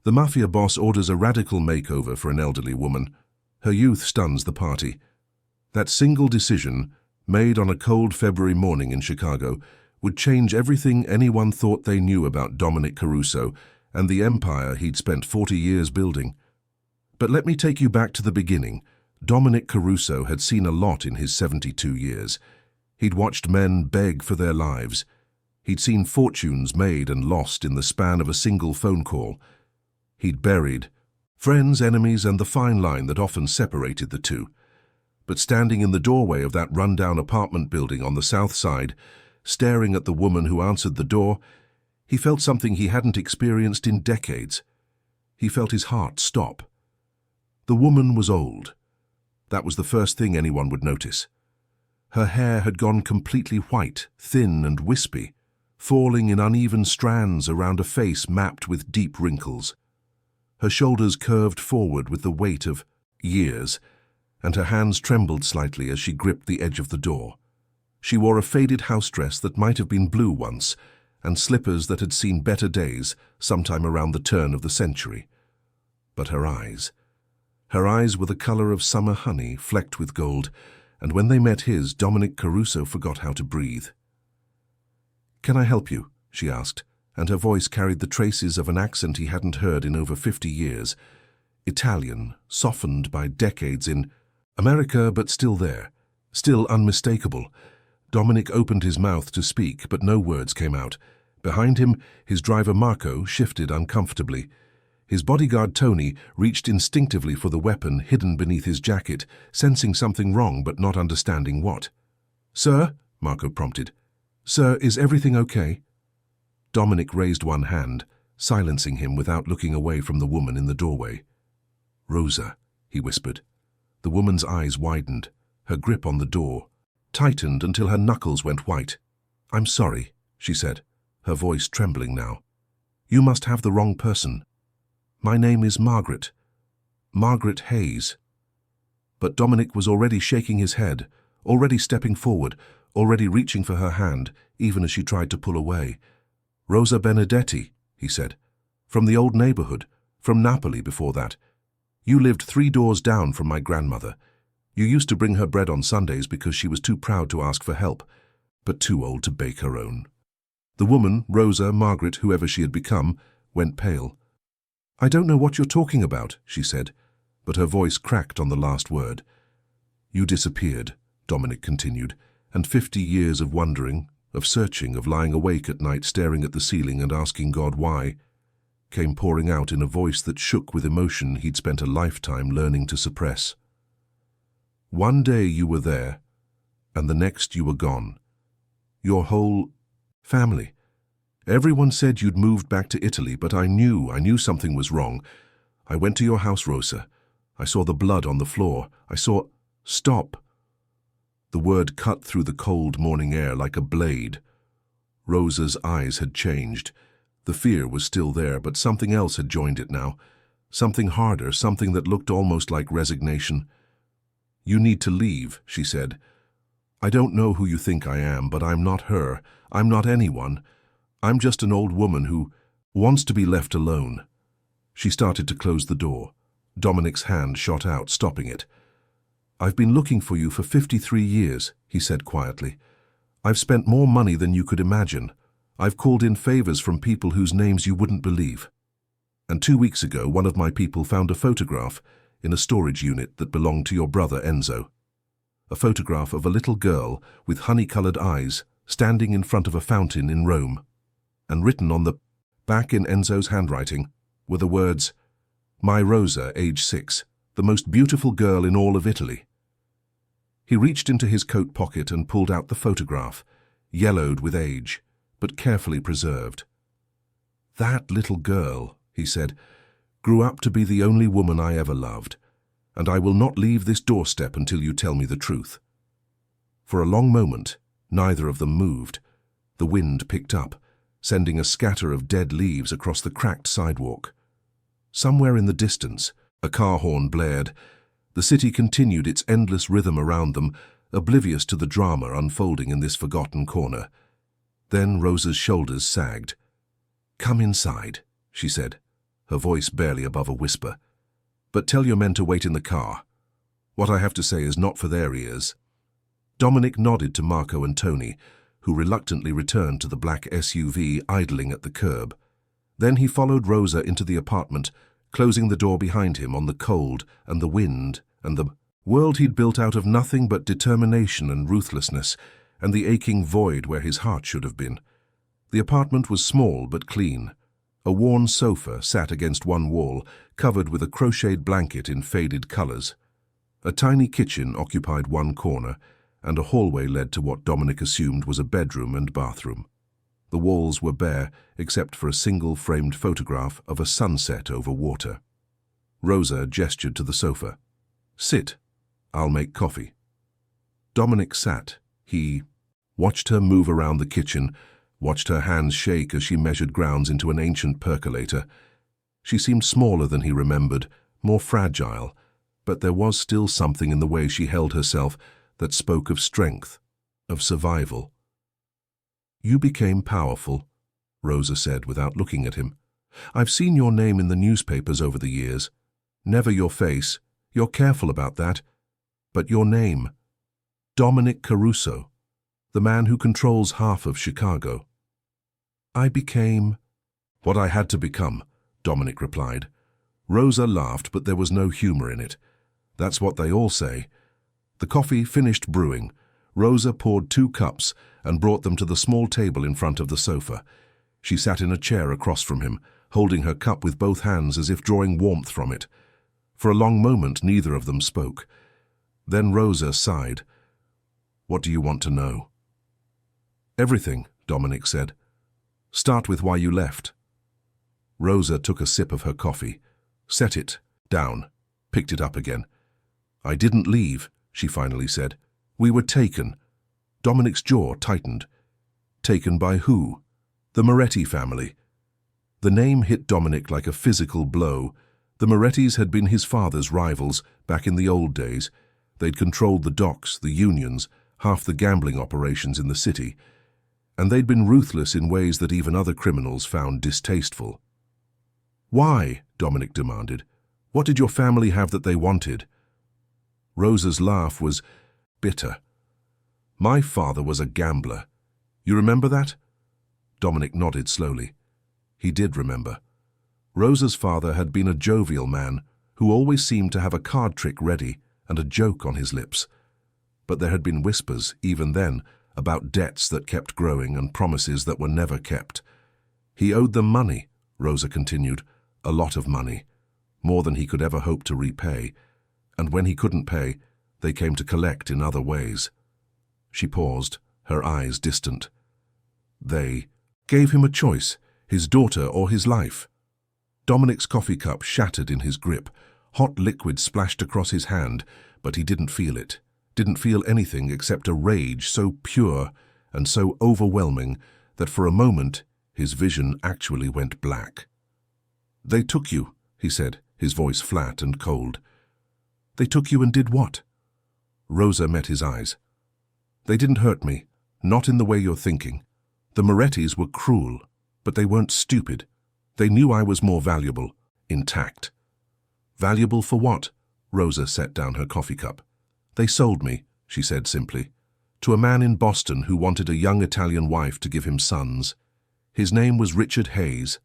The Mafia boss orders a radical makeover for an elderly woman. Her youth stuns the party. That single decision, made on a cold February morning in Chicago, would change everything anyone thought they knew about Dominic Caruso and the empire he'd spent 40 years building. But let me take you back to the beginning. Dominic Caruso had seen a lot in his 72 years. He'd watched men beg for their lives. He'd seen fortunes made and lost in the span of a single phone call. He'd buried friends, enemies, and the fine line that often separated the two. But standing in the doorway of that rundown apartment building on the south side, staring at the woman who answered the door, he felt something he hadn't experienced in decades. He felt his heart stop. The woman was old. That was the first thing anyone would notice. Her hair had gone completely white, thin and wispy, falling in uneven strands around a face mapped with deep wrinkles. Her shoulders curved forward with the weight of years, and her hands trembled slightly as she gripped the edge of the door. She wore a faded house dress that might have been blue once, and slippers that had seen better days sometime around the turn of the century. But her eyes were the color of summer honey flecked with gold, and when they met his, Dominic Caruso forgot how to breathe. "Can I help you?" she asked, and her voice carried the traces of an accent he hadn't heard in over 50 years. Italian, softened by decades in America, but still there, still unmistakable. Dominic opened his mouth to speak, but no words came out. Behind him, his driver Marco shifted uncomfortably. His bodyguard Tony reached instinctively for the weapon hidden beneath his jacket, sensing something wrong but not understanding what. "Sir?" Marco prompted. "Sir, is everything okay?" Dominic raised one hand, silencing him without looking away from the woman in the doorway. "Rosa," he whispered. The woman's eyes widened. Her grip on the door tightened until her knuckles went white. "I'm sorry," she said, her voice trembling now. "You must have the wrong person. My name is Margaret. Margaret Hayes." But Dominic was already shaking his head, already stepping forward, already reaching for her hand, even as she tried to pull away. "Rosa Benedetti," he said. "From the old neighborhood, from Napoli before that. You lived 3 doors down from my grandmother. You used to bring her bread on Sundays because she was too proud to ask for help, but too old to bake her own." The woman, Rosa, Margaret, whoever she had become, went pale. "I don't know what you're talking about," she said, but her voice cracked on the last word. "You disappeared," Dominic continued, "and 50 years of wondering, of searching, of lying awake at night staring at the ceiling and asking God why, came pouring out in a voice that shook with emotion he'd spent a lifetime learning to suppress. One day you were there, and the next you were gone. Your whole family. Everyone said you'd moved back to Italy, but I knew something was wrong. I went to your house, Rosa. I saw the blood on the floor. I saw— Stop." The word cut through the cold morning air like a blade. Rosa's eyes had changed. The fear was still there, but something else had joined it now. Something harder, something that looked almost like resignation. "You need to leave," she said. "I don't know who you think I am, but I'm not her. I'm not anyone. I'm just an old woman who wants to be left alone." She started to close the door. Dominic's hand shot out, stopping it. "I've been looking for you for 53 years, he said quietly. "I've spent more money than you could imagine. I've called in favors from people whose names you wouldn't believe. And 2 weeks ago, one of my people found a photograph in a storage unit that belonged to your brother Enzo. A photograph of a little girl with honey-colored eyes standing in front of a fountain in Rome. And written on the back in Enzo's handwriting were the words, 'My Rosa, age 6, the most beautiful girl in all of Italy.'" He reached into his coat pocket and pulled out the photograph, yellowed with age, but carefully preserved. "That little girl," he said, "grew up to be the only woman I ever loved, and I will not leave this doorstep until you tell me the truth." For a long moment, neither of them moved. The wind picked up, sending a scatter of dead leaves across the cracked sidewalk. Somewhere in the distance, a car horn blared. The city continued its endless rhythm around them, oblivious to the drama unfolding in this forgotten corner. Then Rosa's shoulders sagged. "Come inside," she said. her voice barely above a whisper. "But tell your men to wait in the car. What I have to say is not for their ears." Dominic nodded to Marco and Tony, who reluctantly returned to the black SUV idling at the curb. Then he followed Rosa into the apartment, closing the door behind him on the cold and the wind and the world he'd built out of nothing but determination and ruthlessness, and the aching void where his heart should have been. The apartment was small but clean. A worn sofa sat against one wall, covered with a crocheted blanket in faded colors. A tiny kitchen occupied one corner, and a hallway led to what Dominic assumed was a bedroom and bathroom. The walls were bare, except for a single framed photograph of a sunset over water. Rosa gestured to the sofa. "Sit. I'll make coffee." Dominic sat. He watched her move around the kitchen, watched her hands shake as she measured grounds into an ancient percolator. She seemed smaller than he remembered, more fragile, but there was still something in the way she held herself that spoke of strength, of survival. "You became powerful," Rosa said without looking at him. "I've seen your name in the newspapers over the years. Never your face. You're careful about that. But your name. Dominic Caruso, the man who controls half of Chicago." "I became what I had to become," Dominic replied. Rosa laughed, but there was no humor in it. "That's what they all say." The coffee finished brewing. Rosa poured 2 cups and brought them to the small table in front of the sofa. She sat in a chair across from him, holding her cup with both hands as if drawing warmth from it. For a long moment, neither of them spoke. Then Rosa sighed. "What do you want to know?" "Everything," Dominic said. "Start with why you left." Rosa took a sip of her coffee, set it down, picked it up again. "I didn't leave," she finally said. "We were taken." Dominic's jaw tightened. Taken by who? The Moretti family. The name hit Dominic like a physical blow. The Morettis had been his father's rivals back in the old days. They'd controlled the docks, the unions, half the gambling operations in the city. And they'd been ruthless in ways that even other criminals found distasteful. "Why?" Dominic demanded. "What did your family have that they wanted?" Rosa's laugh was bitter. "My father was a gambler. You remember that?" Dominic nodded slowly. He did remember. Rosa's father had been a jovial man who always seemed to have a card trick ready and a joke on his lips. But there had been whispers, even then, about debts that kept growing and promises that were never kept. "He owed them money," Rosa continued, "a lot of money, more than he could ever hope to repay. And when he couldn't pay, they came to collect in other ways." She paused, her eyes distant. "They gave him a choice, his daughter or his life." Dominic's coffee cup shattered in his grip. Hot liquid splashed across his hand, but he didn't feel it. Didn't feel anything except a rage so pure and so overwhelming that for a moment his vision actually went black. "They took you," he said, his voice flat and cold. "They took you and did what?" Rosa met his eyes. "They didn't hurt me, not in the way you're thinking. The Morettis were cruel, but they weren't stupid. They knew I was more valuable, intact." "Valuable for what?" Rosa set down her coffee cup. "They sold me," she said simply, "to a man in Boston who wanted a young Italian wife to give him sons. His name was Richard Hayes.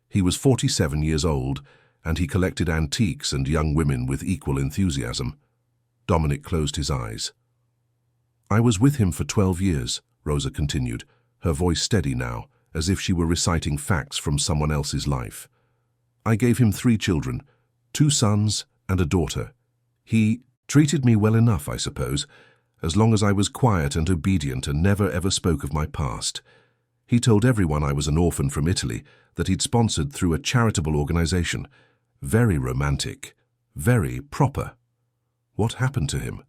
He was 47 years old, and he collected antiques and young women with equal enthusiasm." Dominic closed his eyes. "I was with him for 12 years, Rosa continued, her voice steady now, as if she were reciting facts from someone else's life. "I gave him 3 children, 2 sons and a daughter. He treated me well enough, I suppose, as long as I was quiet and obedient and never ever spoke of my past. He told everyone I was an orphan from Italy, that he'd sponsored through a charitable organization. Very romantic, very proper. What happened to him?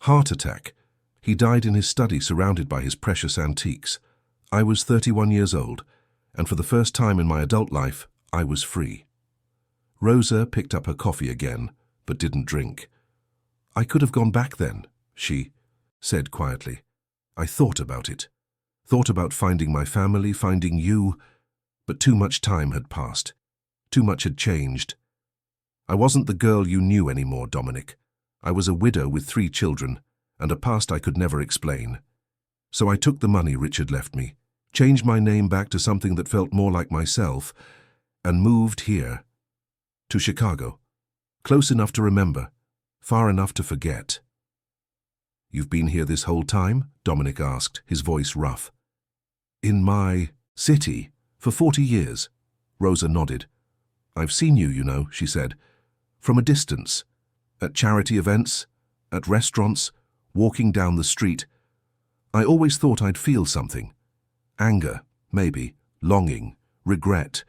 Heart attack. He died in his study surrounded by his precious antiques. I was 31 years old, and for the first time in my adult life, I was free." Rosa picked up her coffee again, but didn't drink. "I could have gone back then," she said quietly. "I thought about it. Thought about finding my family, finding you, but too much time had passed. Too much had changed. I wasn't the girl you knew anymore, Dominic. I was a widow with 3 children, and a past I could never explain. So I took the money Richard left me, changed my name back to something that felt more like myself, and moved here, to Chicago. Close enough to remember, far enough to forget. You've been here this whole time? Dominic asked, his voice rough. In my city, for 40 years. Rosa nodded. I've seen you, you know, she said. From a distance. At charity events, at restaurants, walking down the street. I always thought I'd feel something. Anger, maybe, longing, regret.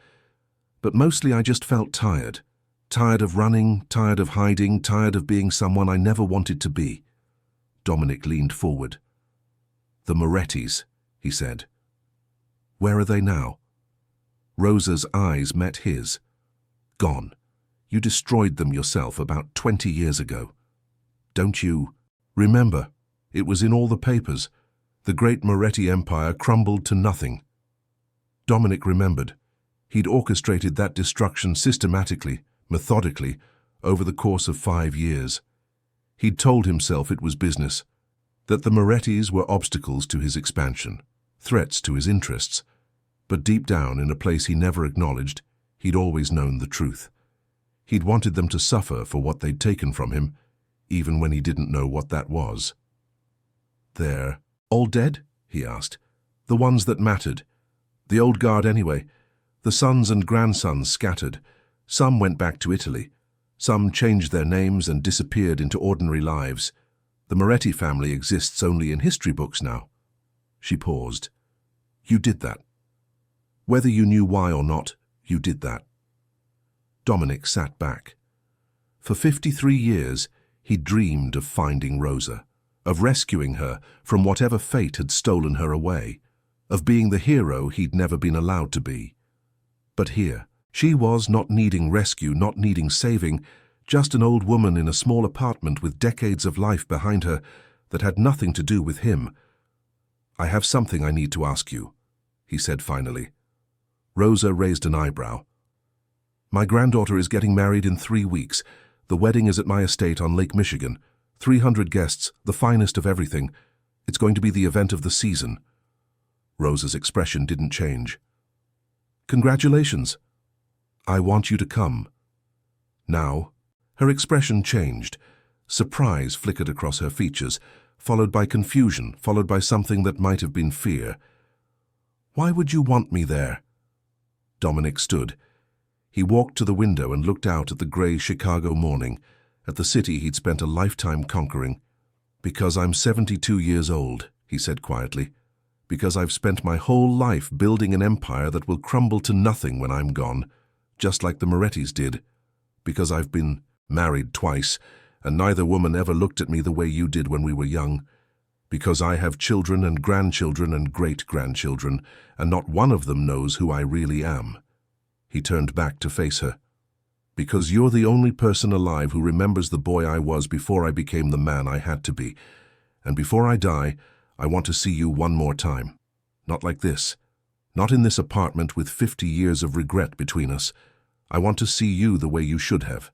But mostly I just felt tired. Tired of running, tired of hiding, tired of being someone I never wanted to be. Dominic leaned forward. The Morettis, he said. Where are they now? Rosa's eyes met his. Gone. You destroyed them yourself about 20 years ago. Don't you remember? It was in all the papers. The great Moretti Empire crumbled to nothing. Dominic remembered. He'd orchestrated that destruction systematically, methodically, over the course of 5 years. He'd told himself it was business, that the Morettis were obstacles to his expansion, threats to his interests. But deep down, in a place he never acknowledged, he'd always known the truth. He'd wanted them to suffer for what they'd taken from him, even when he didn't know what that was. They're all dead? He asked. The ones that mattered. The old guard anyway. The sons and grandsons scattered. Some went back to Italy. Some changed their names and disappeared into ordinary lives. The Moretti family exists only in history books now. She paused. You did that. Whether you knew why or not, you did that. Dominic sat back. For 53 years, he dreamed of finding Rosa, of rescuing her from whatever fate had stolen her away, of being the hero he'd never been allowed to be. But here, she was not needing rescue, not needing saving, just an old woman in a small apartment with decades of life behind her that had nothing to do with him. I have something I need to ask you, he said finally. Rosa raised an eyebrow. My granddaughter is getting married in 3 weeks. The wedding is at my estate on Lake Michigan. 300 guests, the finest of everything. It's going to be the event of the season. Rosa's expression didn't change. Congratulations. I want you to come. Now, her expression changed. Surprise flickered across her features, followed by confusion, followed by something that might have been fear. Why would you want me there? Dominic stood. He walked to the window and looked out at the grey Chicago morning, at the city he'd spent a lifetime conquering. Because I'm 72 years old, he said quietly. Because I've spent my whole life building an empire that will crumble to nothing when I'm gone, just like the Morettis did. Because I've been married twice, and neither woman ever looked at me the way you did when we were young. Because I have children and grandchildren and great-grandchildren, and not one of them knows who I really am. He turned back to face her. Because you're the only person alive who remembers the boy I was before I became the man I had to be. And before I die, I want to see you one more time. Not like this. Not in this apartment with 50 years of regret between us. I want to see you the way you should have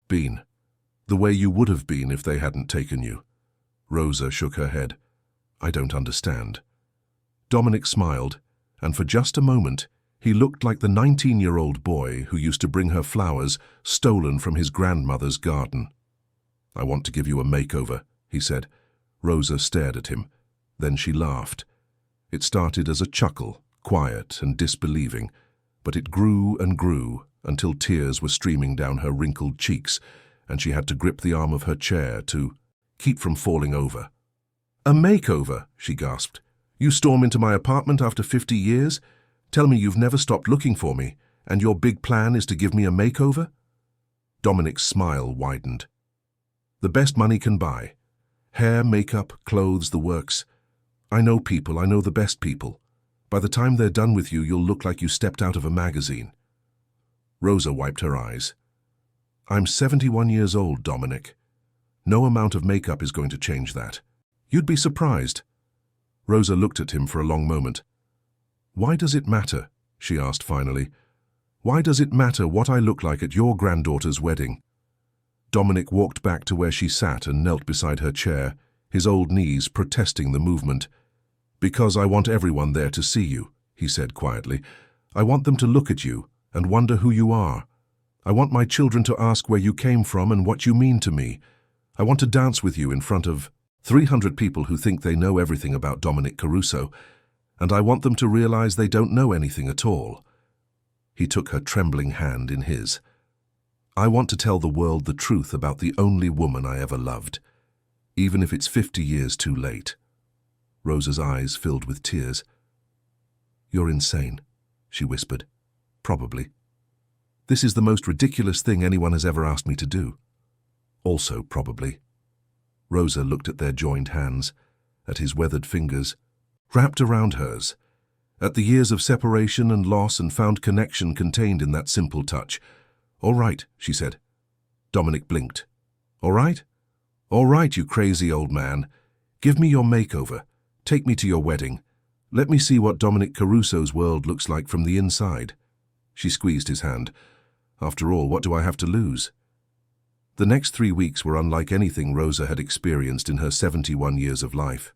been. The way you would have been if they hadn't taken you. Rosa shook her head. I don't understand. Dominic smiled, and for just a moment, he looked like the 19-year-old boy who used to bring her flowers stolen from his grandmother's garden. I want to give you a makeover, he said. Rosa stared at him. Then she laughed. It started as a chuckle, quiet and disbelieving, but it grew and grew until tears were streaming down her wrinkled cheeks, and she had to grip the arm of her chair to keep from falling over. A makeover, she gasped. You storm into my apartment after 50 years? Tell me you've never stopped looking for me, and your big plan is to give me a makeover? Dominic's smile widened. The best money can buy. Hair, makeup, clothes, the works. I know people, I know the best people. By the time they're done with you, you'll look like you stepped out of a magazine. Rosa wiped her eyes. I'm 71 years old, Dominic. No amount of makeup is going to change that. You'd be surprised. Rosa looked at him for a long moment. Why does it matter? She asked finally. Why does it matter what I look like at your granddaughter's wedding?" Dominic walked back to where she sat and knelt beside her chair, his old knees protesting the movement. "Because I want everyone there to see you," he said quietly. "I want them to look at you and wonder who you are. I want my children to ask where you came from and what you mean to me. I want to dance with you in front of 300 people who think they know everything about Dominic Caruso, and I want them to realize they don't know anything at all." He took her trembling hand in his. "I want to tell the world the truth about the only woman I ever loved, even if it's 50 years too late." Rosa's eyes filled with tears. "You're insane," she whispered. "Probably. This is the most ridiculous thing anyone has ever asked me to do. Also probably." Rosa looked at their joined hands, at his weathered fingers, wrapped around hers, at the years of separation and loss and found connection contained in that simple touch. "All right," she said. Dominic blinked. "All right? All right, you crazy old man. Give me your makeover. Take me to your wedding. Let me see what Dominic Caruso's world looks like from the inside." She squeezed his hand. "After all, what do I have to lose?" The next 3 weeks were unlike anything Rosa had experienced in her 71 years of life.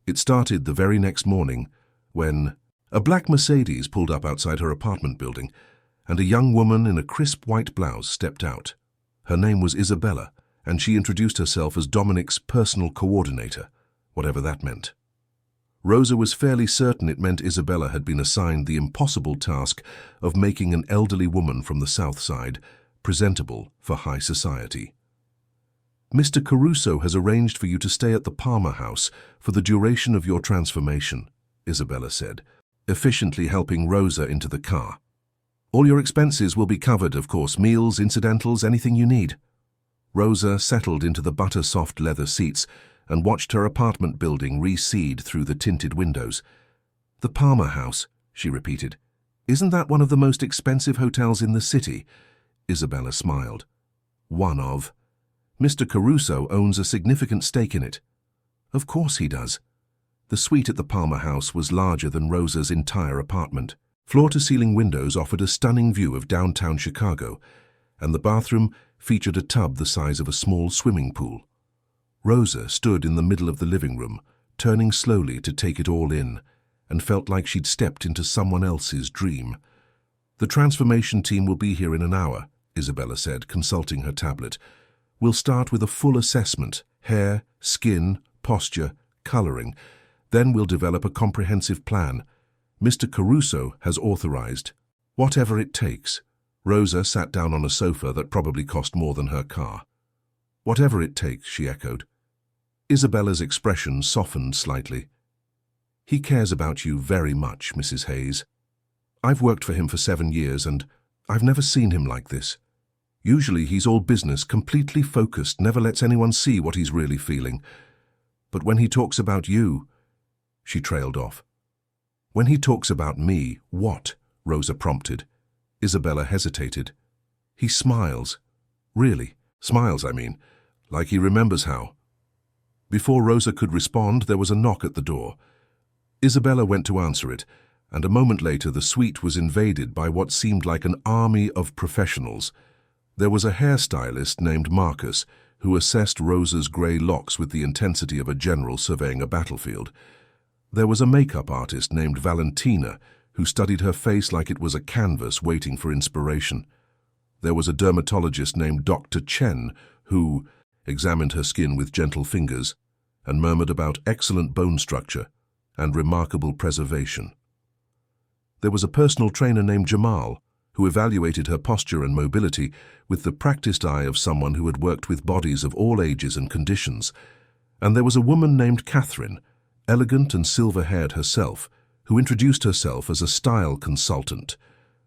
It started the very next morning when a black Mercedes pulled up outside her apartment building, and a young woman in a crisp white blouse stepped out. Her name was Isabella, and she introduced herself as Dominic's personal coordinator, whatever that meant. Rosa was fairly certain it meant Isabella had been assigned the impossible task of making an elderly woman from the South Side presentable for high society. "Mr. Caruso has arranged for you to stay at the Palmer House for the duration of your transformation," Isabella said, efficiently helping Rosa into the car. "All your expenses will be covered, of course, meals, incidentals, anything you need." Rosa settled into the butter-soft leather seats and watched her apartment building recede through the tinted windows. "The Palmer House," she repeated. "Isn't that one of the most expensive hotels in the city?" Isabella smiled. "One of. Mr. Caruso owns a significant stake in it." "Of course he does." The suite at the Palmer House was larger than Rosa's entire apartment. Floor-to-ceiling windows offered a stunning view of downtown Chicago, and the bathroom featured a tub the size of a small swimming pool. Rosa stood in the middle of the living room, turning slowly to take it all in, and felt like she'd stepped into someone else's dream. "The transformation team will be here in an hour," Isabella said, consulting her tablet. "We'll start with a full assessment, hair, skin, posture, coloring. Then we'll develop a comprehensive plan. Mr. Caruso has authorized. Whatever it takes." Rosa sat down on a sofa that probably cost more than her car. "Whatever it takes," she echoed. Isabella's expression softened slightly. "He cares about you very much, Mrs. Hayes. I've worked for him for 7 years, and I've never seen him like this. Usually he's all business, completely focused, never lets anyone see what he's really feeling. But when he talks about you—" She trailed off. "When he talks about me, what?" Rosa prompted. Isabella hesitated. "He smiles. Really, smiles, I mean. Like he remembers how." Before Rosa could respond, there was a knock at the door. Isabella went to answer it, and a moment later the suite was invaded by what seemed like an army of professionals. There was a hairstylist named Marcus, who assessed Rosa's grey locks with the intensity of a general surveying a battlefield. There was a makeup artist named Valentina, who studied her face like it was a canvas waiting for inspiration. There was a dermatologist named Dr. Chen, who examined her skin with gentle fingers and murmured about excellent bone structure and remarkable preservation. There was a personal trainer named Jamal, who evaluated her posture and mobility with the practiced eye of someone who had worked with bodies of all ages and conditions. And there was a woman named Catherine, elegant and silver-haired herself, who introduced herself as a style consultant,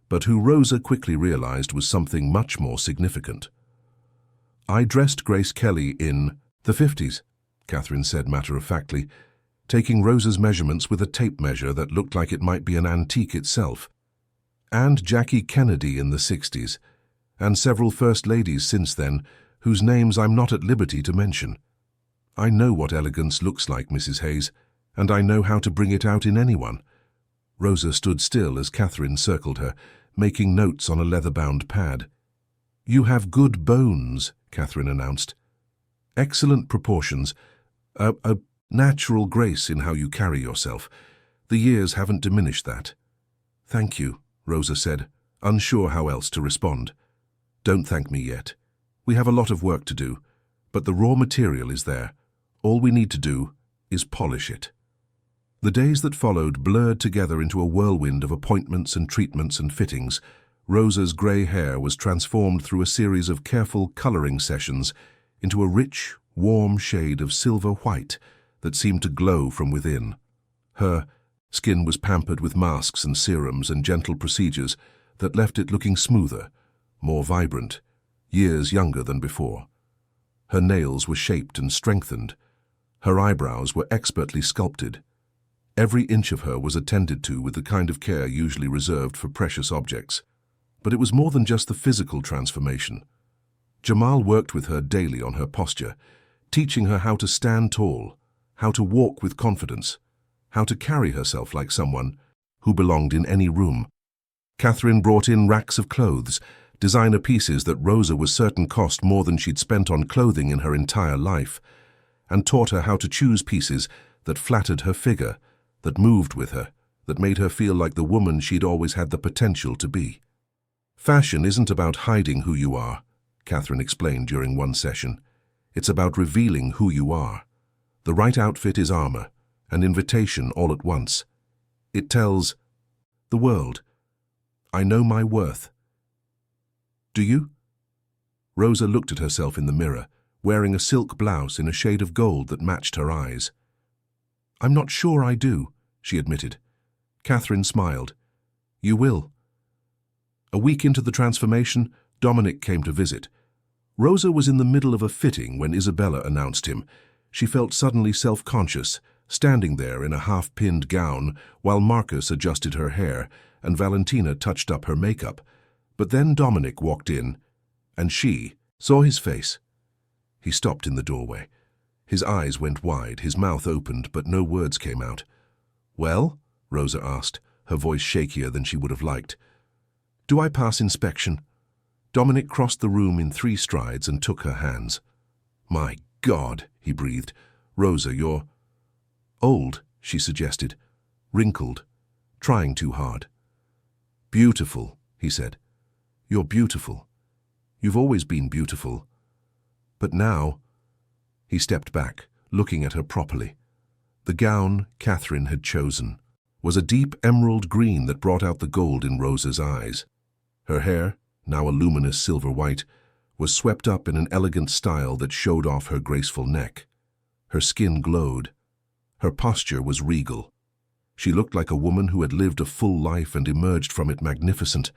but who Rosa quickly realized was something much more significant. "I dressed Grace Kelly in the 50s, Catherine said matter-of-factly, taking Rosa's measurements with a tape measure that looked like it might be an antique itself. And Jackie Kennedy in the 60s, and several first ladies since then, whose names I'm not at liberty to mention. I know what elegance looks like, Mrs. Hayes, and I know how to bring it out in anyone." Rosa stood still as Catherine circled her, making notes on a leather-bound pad. "You have good bones," Catherine announced. "Excellent proportions, a natural grace in how you carry yourself. The years haven't diminished that." "Thank you," Rosa said, unsure how else to respond. "Don't thank me yet. We have a lot of work to do, but the raw material is there. All we need to do is polish it." The days that followed blurred together into a whirlwind of appointments and treatments and fittings. Rosa's grey hair was transformed through a series of careful colouring sessions into a rich, warm shade of silver white that seemed to glow from within. Her skin was pampered with masks and serums and gentle procedures that left it looking smoother, more vibrant, years younger than before. Her nails were shaped and strengthened. Her eyebrows were expertly sculpted. Every inch of her was attended to with the kind of care usually reserved for precious objects. But it was more than just the physical transformation. Jamal worked with her daily on her posture, teaching her how to stand tall, how to walk with confidence, how to carry herself like someone who belonged in any room. Catherine brought in racks of clothes, designer pieces that Rosa was certain cost more than she'd spent on clothing in her entire life, and taught her how to choose pieces that flattered her figure, that moved with her, that made her feel like the woman she'd always had the potential to be. "Fashion isn't about hiding who you are," Catherine explained during one session. "It's about revealing who you are. The right outfit is armor, an invitation all at once. It tells the world, I know my worth. Do you?" Rosa looked at herself in the mirror, wearing a silk blouse in a shade of gold that matched her eyes. "I'm not sure I do," she admitted. Catherine smiled. "You will." A week into the transformation, Dominic came to visit. Rosa was in the middle of a fitting when Isabella announced him. She felt suddenly self-conscious, standing there in a half-pinned gown while Marcus adjusted her hair and Valentina touched up her makeup. But then Dominic walked in, and she saw his face. He stopped in the doorway. His eyes went wide, his mouth opened, but no words came out. "Well?" Rosa asked, her voice shakier than she would have liked. "Do I pass inspection?" Dominic crossed the room in 3 strides and took her hands. "My God," he breathed. "Rosa, you're old," she suggested, wrinkled, trying too hard. "Beautiful," he said. "You're beautiful. You've always been beautiful. But now—" He stepped back, looking at her properly. The gown Catherine had chosen was a deep emerald green that brought out the gold in Rosa's eyes. Her hair, now a luminous silver white, was swept up in an elegant style that showed off her graceful neck. Her skin glowed. Her posture was regal. She looked like a woman who had lived a full life and emerged from it magnificent.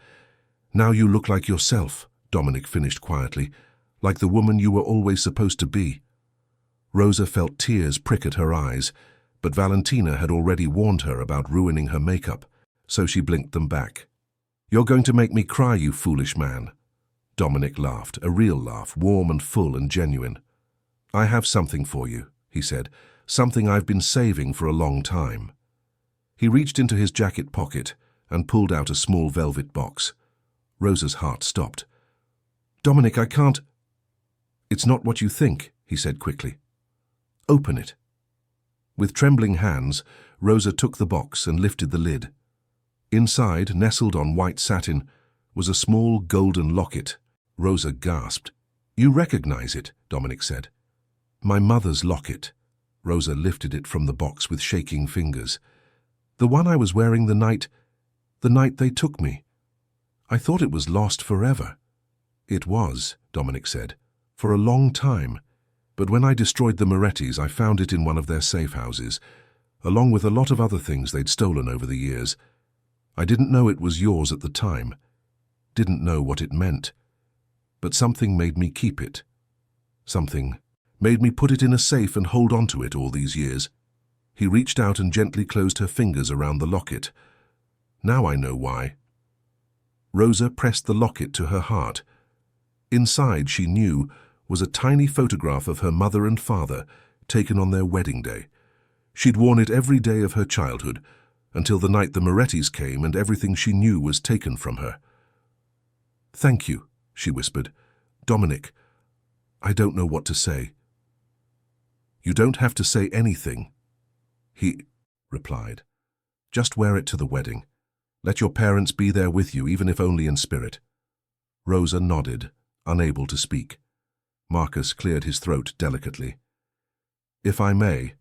"Now you look like yourself," Dominic finished quietly, "like the woman you were always supposed to be." Rosa felt tears prick at her eyes, but Valentina had already warned her about ruining her makeup, so she blinked them back. "You're going to make me cry, you foolish man." Dominic laughed, a real laugh, warm and full and genuine. "I have something for you," he said, "something I've been saving for a long time." He reached into his jacket pocket and pulled out a small velvet box. Rosa's heart stopped. "Dominic, I can't—" "It's not what you think," he said quickly. "Open it." With trembling hands, Rosa took the box and lifted the lid. Inside, nestled on white satin, was a small golden locket. Rosa gasped. "You recognize it," Dominic said. "My mother's locket." Rosa lifted it from the box with shaking fingers. "The one I was wearing the night they took me. I thought it was lost forever." "It was," Dominic said, "for a long time. But when I destroyed the Morettis, I found it in one of their safe houses, along with a lot of other things they'd stolen over the years. I didn't know it was yours at the time, didn't know what it meant. But something made me keep it. Something made me put it in a safe and hold on to it all these years." He reached out and gently closed her fingers around the locket. "Now I know why." Rosa pressed the locket to her heart. Inside, she knew, was a tiny photograph of her mother and father taken on their wedding day. She'd worn it every day of her childhood, until the night the Morettis came and everything she knew was taken from her. "Thank you," she whispered. "Dominic, I don't know what to say." "You don't have to say anything," he replied. "Just wear it to the wedding. Let your parents be there with you, even if only in spirit." Rosa nodded, unable to speak. Marcus cleared his throat delicately. "If I may,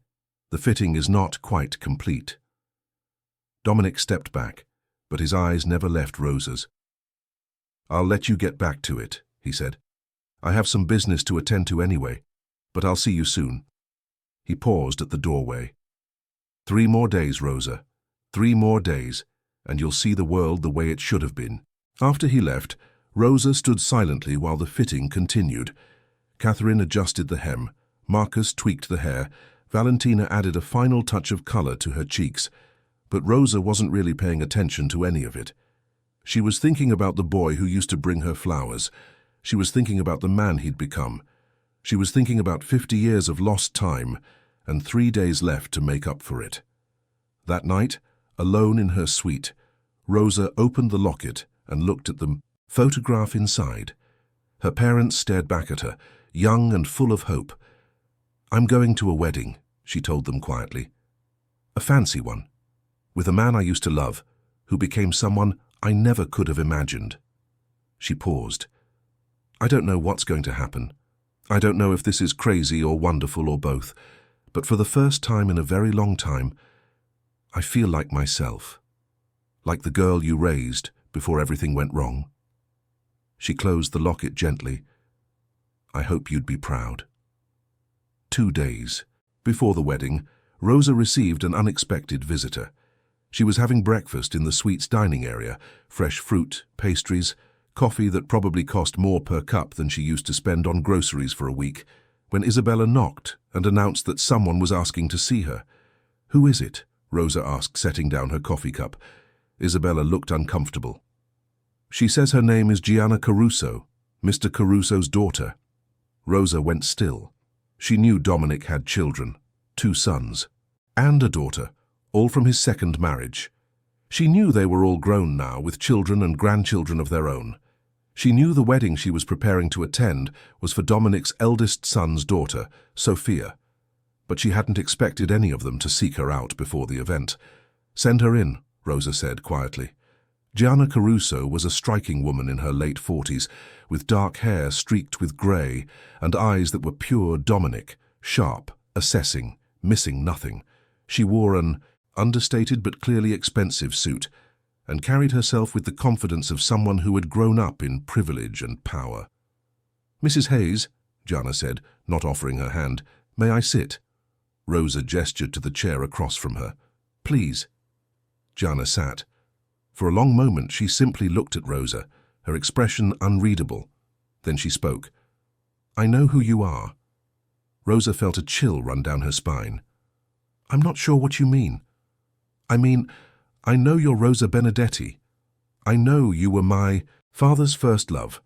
the fitting is not quite complete." Dominic stepped back, but his eyes never left Rosa's. "I'll let you get back to it," he said. "I have some business to attend to anyway, but I'll see you soon." He paused at the doorway. "3 more days, Rosa. 3 more days, and you'll see the world the way it should have been." After he left, Rosa stood silently while the fitting continued. Catherine adjusted the hem, Marcus tweaked the hair, Valentina added a final touch of color to her cheeks, but Rosa wasn't really paying attention to any of it. She was thinking about the boy who used to bring her flowers. She was thinking about the man he'd become. She was thinking about 50 years of lost time and 3 days left to make up for it. That night, alone in her suite, Rosa opened the locket and looked at the photograph inside. Her parents stared back at her, young and full of hope. "I'm going to a wedding," she told them quietly. "A fancy one, with a man I used to love, who became someone I never could have imagined." She paused. "I don't know what's going to happen. I don't know if this is crazy or wonderful or both, but for the first time in a very long time, I feel like myself. Like the girl you raised before everything went wrong." She closed the locket gently. "I hope you'd be proud." 2 days before the wedding, Rosa received an unexpected visitor. She was having breakfast in the suite's dining area, fresh fruit, pastries, coffee that probably cost more per cup than she used to spend on groceries for a week, when Isabella knocked and announced that someone was asking to see her. "Who is it?" Rosa asked, setting down her coffee cup. Isabella looked uncomfortable. "She says her name is Gianna Caruso, Mr. Caruso's daughter." Rosa went still. She knew Dominic had children, 2 sons, and a daughter, all from his second marriage. She knew they were all grown now, with children and grandchildren of their own. She knew the wedding she was preparing to attend was for Dominic's eldest son's daughter, Sophia. But she hadn't expected any of them to seek her out before the event. "Send her in," Rosa said quietly. Gianna Caruso was a striking woman in her late 40s, with dark hair streaked with grey and eyes that were pure Dominic, sharp, assessing, missing nothing. She wore an understated but clearly expensive suit and carried herself with the confidence of someone who had grown up in privilege and power. "Mrs. Hayes," Gianna said, not offering her hand, "may I sit?" Rosa gestured to the chair across from her. "Please." Gianna sat. For a long moment she simply looked at Rosa, her expression unreadable. Then she spoke. "I know who you are." Rosa felt a chill run down her spine. "I'm not sure what you mean." "I mean, I know you're Rosa Benedetti. I know you were my father's first love.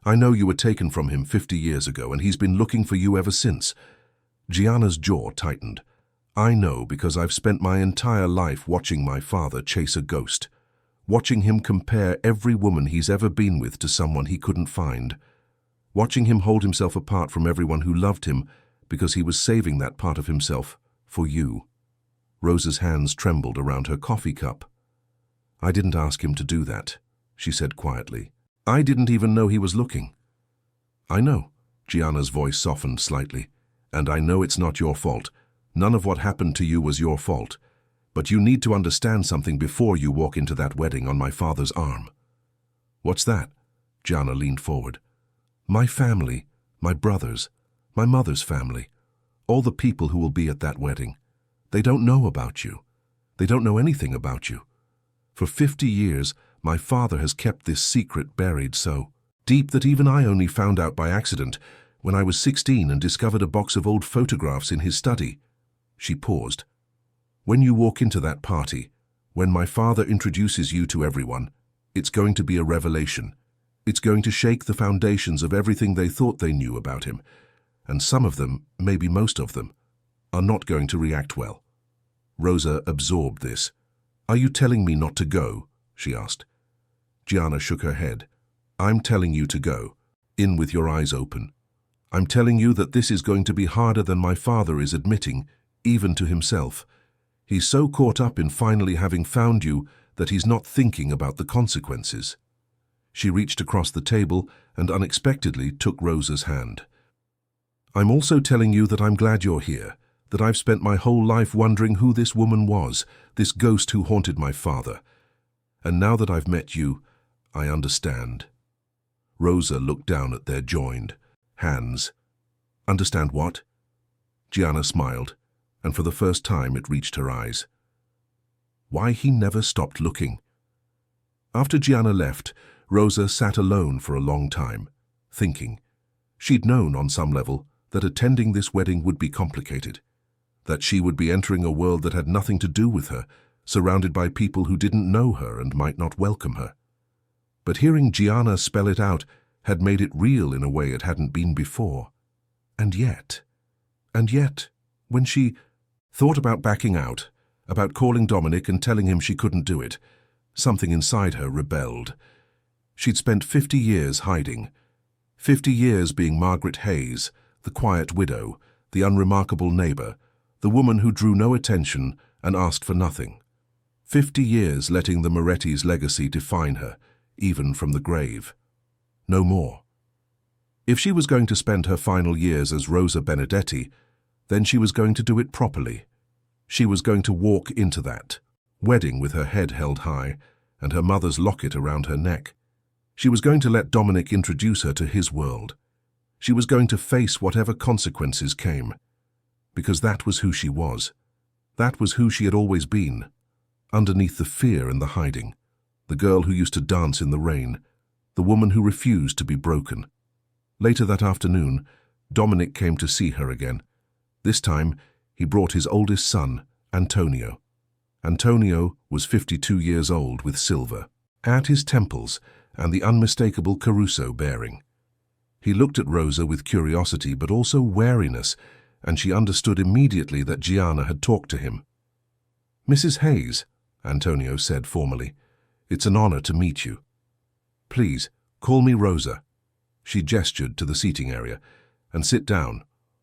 I know you were taken from him 50 years ago, and he's been looking for you ever since." Gianna's jaw tightened. "I know because I've spent my entire life watching my father chase a ghost, watching him compare every woman he's ever been with to someone he couldn't find, watching him hold himself apart from everyone who loved him because he was saving that part of himself for you." Rosa's hands trembled around her coffee cup. "I didn't ask him to do that," she said quietly. "I didn't even know he was looking." "I know," Gianna's voice softened slightly, "and I know it's not your fault. None of what happened to you was your fault. But you need to understand something before you walk into that wedding on my father's arm." "What's that?" Gianna leaned forward. "My family, my brothers, my mother's family, all the people who will be at that wedding. They don't know about you. They don't know anything about you. For 50 years, my father has kept this secret buried so deep that even I only found out by accident when I was 16 and discovered a box of old photographs in his study." She paused. "When you walk into that party, when my father introduces you to everyone, it's going to be a revelation. It's going to shake the foundations of everything they thought they knew about him, and some of them, maybe most of them, are not going to react well." Rosa absorbed this. "Are you telling me not to go?" she asked. Gianna shook her head. I'm telling you to go, in with your eyes open. I'm telling you that this is going to be harder than my father is admitting, even to himself. He's so caught up in finally having found you that he's not thinking about the consequences. She reached across the table and unexpectedly took Rosa's hand. I'm also telling you that I'm glad you're here, that I've spent my whole life wondering who this woman was, this ghost who haunted my father. And now that I've met you, I understand. Rosa looked down at their joined hands. Understand what? Gianna smiled, and for the first time it reached her eyes. Why he never stopped looking. After Gianna left, Rosa sat alone for a long time, thinking. She'd known on some level that attending this wedding would be complicated, that she would be entering a world that had nothing to do with her, surrounded by people who didn't know her and might not welcome her. But hearing Gianna spell it out had made it real in a way it hadn't been before. And yet, when she thought about backing out, about calling Dominic and telling him she couldn't do it, something inside her rebelled. She'd spent 50 years hiding, 50 years being Margaret Hayes, the quiet widow, the unremarkable neighbor, the woman who drew no attention and asked for nothing. 50 years letting the Moretti's legacy define her, even from the grave. No more. If she was going to spend her final years as Rosa Benedetti, then she was going to do it properly. She was going to walk into that wedding with her head held high and her mother's locket around her neck. She was going to let Dominic introduce her to his world. She was going to face whatever consequences came, because that was who she was. That was who she had always been, underneath the fear and the hiding, the girl who used to dance in the rain, the woman who refused to be broken. Later that afternoon, Dominic came to see her again. This time, he brought his oldest son, Antonio. Antonio was 52 years old with silver at his temples and the unmistakable Caruso bearing. He looked at Rosa with curiosity but also wariness, and she understood immediately that Gianna had talked to him. Mrs. Hayes, Antonio said formally, it's an honor to meet you. Please, call me Rosa. She gestured to the seating area. And sit down.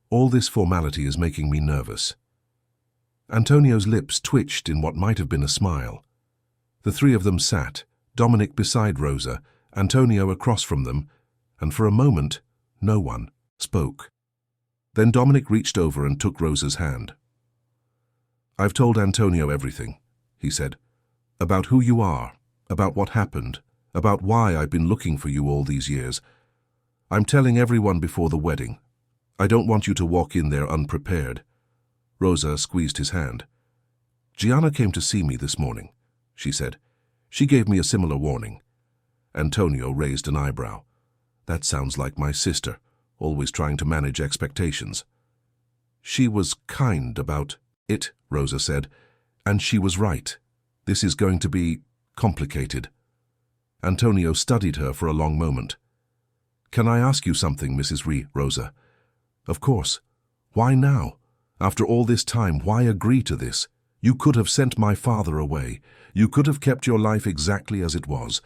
All this formality is making me nervous. Antonio's lips twitched in what might have been a smile. The three of them sat, Dominic beside Rosa, Antonio across from them, and for a moment, no one spoke. Then Dominic reached over and took Rosa's hand. I've told Antonio everything, he said, about who you are, about what happened, about why I've been looking for you all these years. I'm telling everyone before the wedding. I don't want you to walk in there unprepared. Rosa squeezed his hand. Gianna came to see me this morning, she said. She gave me a similar warning. Antonio raised an eyebrow. That sounds like my sister, always trying to manage expectations. She was kind about it, Rosa said, and she was right. This is going to be complicated. Antonio studied her for a long moment. Can I ask you something, Mrs. Rosa? Of course. Why now? After all this time, why agree to this? You could have sent my father away. You could have kept your life exactly as it was.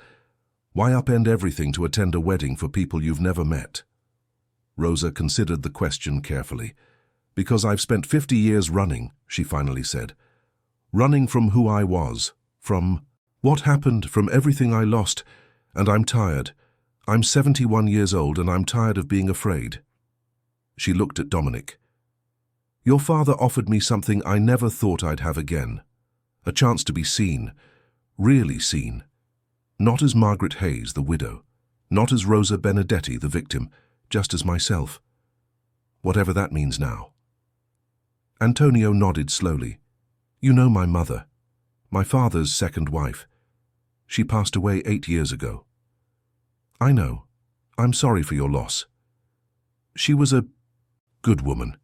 Why upend everything to attend a wedding for people you've never met? Rosa considered the question carefully. Because I've spent 50 years running, she finally said. Running from who I was, from what happened, from everything I lost, and I'm tired. I'm 71 years old and I'm tired of being afraid. She looked at Dominic. Your father offered me something I never thought I'd have again. A chance to be seen, really seen. Not as Margaret Hayes, the widow. Not as Rosa Benedetti, the victim, just as myself. Whatever that means now. Antonio nodded slowly. You know my mother, my father's second wife. She passed away 8 years ago. I know. I'm sorry for your loss. She was a good woman,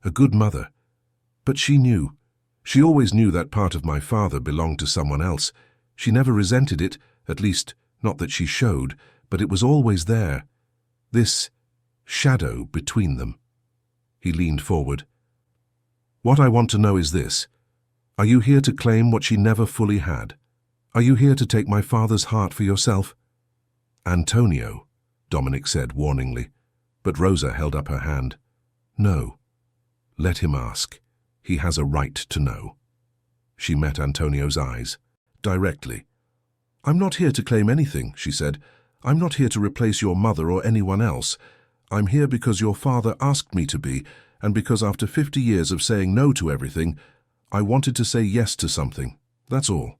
a good mother. But she knew. She always knew that part of my father belonged to someone else. She never resented it, at least not that she showed, but it was always there. This shadow between them. He leaned forward. What I want to know is this. Are you here to claim what she never fully had? Are you here to take my father's heart for yourself? Antonio, Dominic said warningly, but Rosa held up her hand. No. Let him ask. He has a right to know. She met Antonio's eyes, directly. I'm not here to claim anything, she said. I'm not here to replace your mother or anyone else. I'm here because your father asked me to be, and because after 50 years of saying no to everything, I wanted to say yes to something. That's all.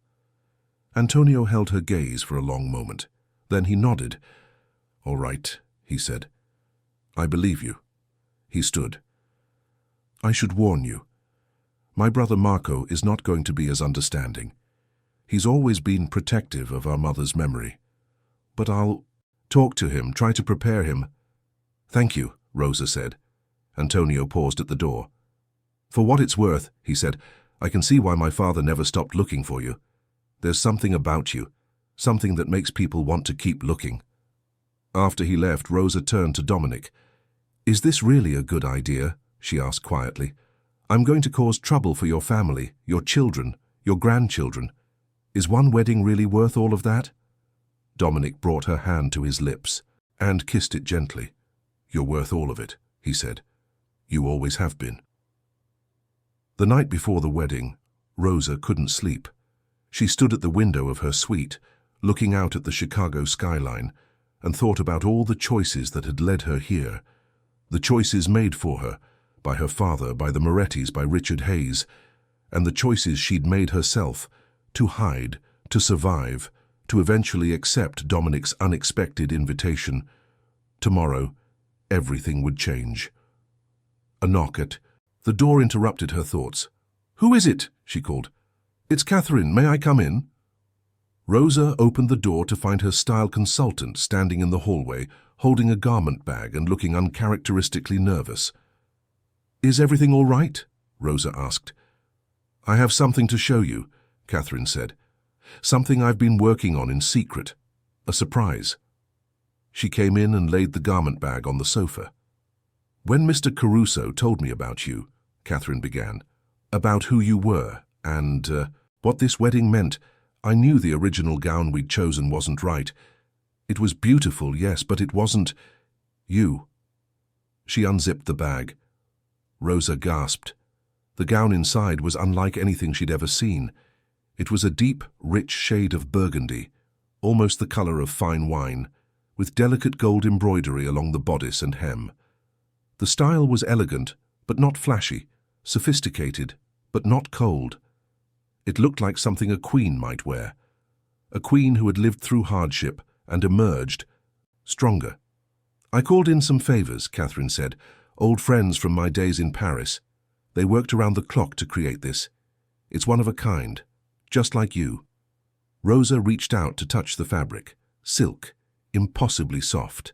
Antonio held her gaze for a long moment. Then he nodded. All right, he said. I believe you. He stood. I should warn you. My brother Marco is not going to be as understanding. He's always been protective of our mother's memory. But I'll talk to him, try to prepare him. Thank you, Rosa said. Antonio paused at the door. For what it's worth, he said, I can see why my father never stopped looking for you. There's something about you, something that makes people want to keep looking. After he left, Rosa turned to Dominic. Is this really a good idea? She asked quietly. I'm going to cause trouble for your family, your children, your grandchildren. Is one wedding really worth all of that? Dominic brought her hand to his lips and kissed it gently. You're worth all of it, he said. You always have been. The night before the wedding, Rosa couldn't sleep. She stood at the window of her suite, looking out at the Chicago skyline, and thought about all the choices that had led her here, the choices made for her, by her father, by the Morettis, by Richard Hayes, and the choices she'd made herself, to hide, to survive, to eventually accept Dominic's unexpected invitation. Tomorrow, everything would change. A knock at the door interrupted her thoughts. Who is it? She called. It's Catherine. May I come in? Rosa opened the door to find her style consultant standing in the hallway, holding a garment bag and looking uncharacteristically nervous. Is everything all right? Rosa asked. I have something to show you, Catherine said. Something I've been working on in secret. A surprise. She came in and laid the garment bag on the sofa. When Mr. Caruso told me about you, Catherine began, about who you were and what this wedding meant, I knew the original gown we'd chosen wasn't right. It was beautiful, yes, but it wasn't you. She unzipped the bag. Rosa gasped. The gown inside was unlike anything she'd ever seen. It was a deep, rich shade of burgundy, almost the color of fine wine, with delicate gold embroidery along the bodice and hem. The style was elegant, but not flashy, sophisticated, but not cold. It looked like something a queen might wear, a queen who had lived through hardship and emerged stronger. I called in some favors, Catherine said, old friends from my days in Paris. They worked around the clock to create this. It's one of a kind, just like you. Rosa reached out to touch the fabric, silk, impossibly soft.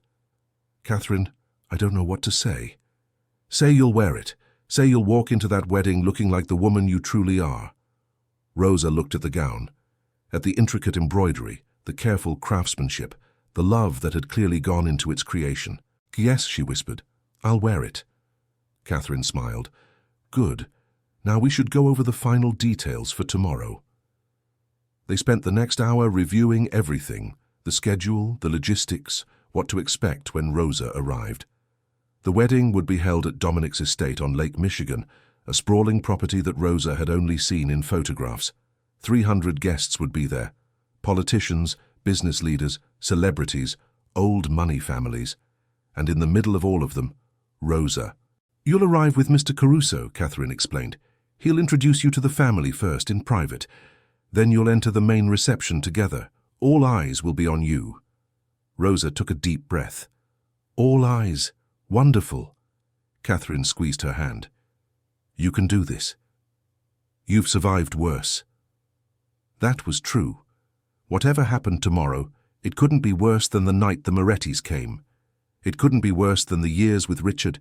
Catherine, I don't know what to say. Say you'll wear it. Say you'll walk into that wedding looking like the woman you truly are. Rosa looked at the gown, at the intricate embroidery, the careful craftsmanship, the love that had clearly gone into its creation. Yes, she whispered, I'll wear it. Catherine smiled. Good. Now we should go over the final details for tomorrow. They spent the next hour reviewing everything, the schedule, the logistics, what to expect when Rosa arrived. The wedding would be held at Dominic's estate on Lake Michigan, a sprawling property that Rosa had only seen in photographs. 300 guests would be there. Politicians, business leaders, celebrities, old money families. And in the middle of all of them, Rosa. You'll arrive with Mr. Caruso, Catherine explained. He'll introduce you to the family first in private. Then you'll enter the main reception together. All eyes will be on you. Rosa took a deep breath. All eyes. Wonderful. Catherine squeezed her hand. You can do this. You've survived worse. That was true. Whatever happened tomorrow, it couldn't be worse than the night the Morettis came. It couldn't be worse than the years with Richard.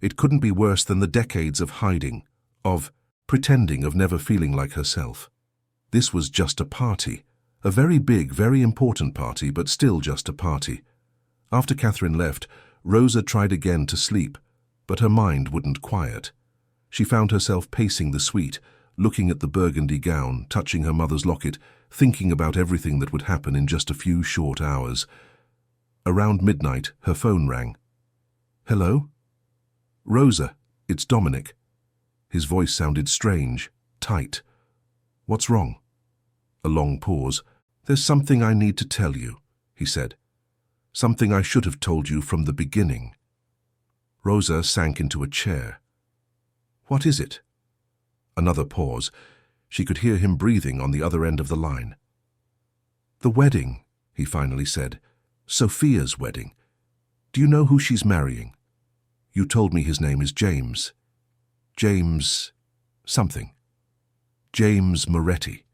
It couldn't be worse than the decades of hiding, of pretending, of never feeling like herself. This was just a party. A very big, very important party, but still just a party. After Catherine left, Rosa tried again to sleep, but her mind wouldn't quiet. She found herself pacing the suite, looking at the burgundy gown, touching her mother's locket, thinking about everything that would happen in just a few short hours. Around midnight, her phone rang. "Hello?" "Rosa, it's Dominic." His voice sounded strange, tight. "What's wrong?" A long pause. "There's something I need to tell you," he said. "Something I should have told you from the beginning." Rosa sank into a chair. "What is it?" Another pause. She could hear him breathing on the other end of the line. "The wedding," he finally said. "Sophia's wedding. Do you know who she's marrying? You told me his name is James. James something. James Moretti."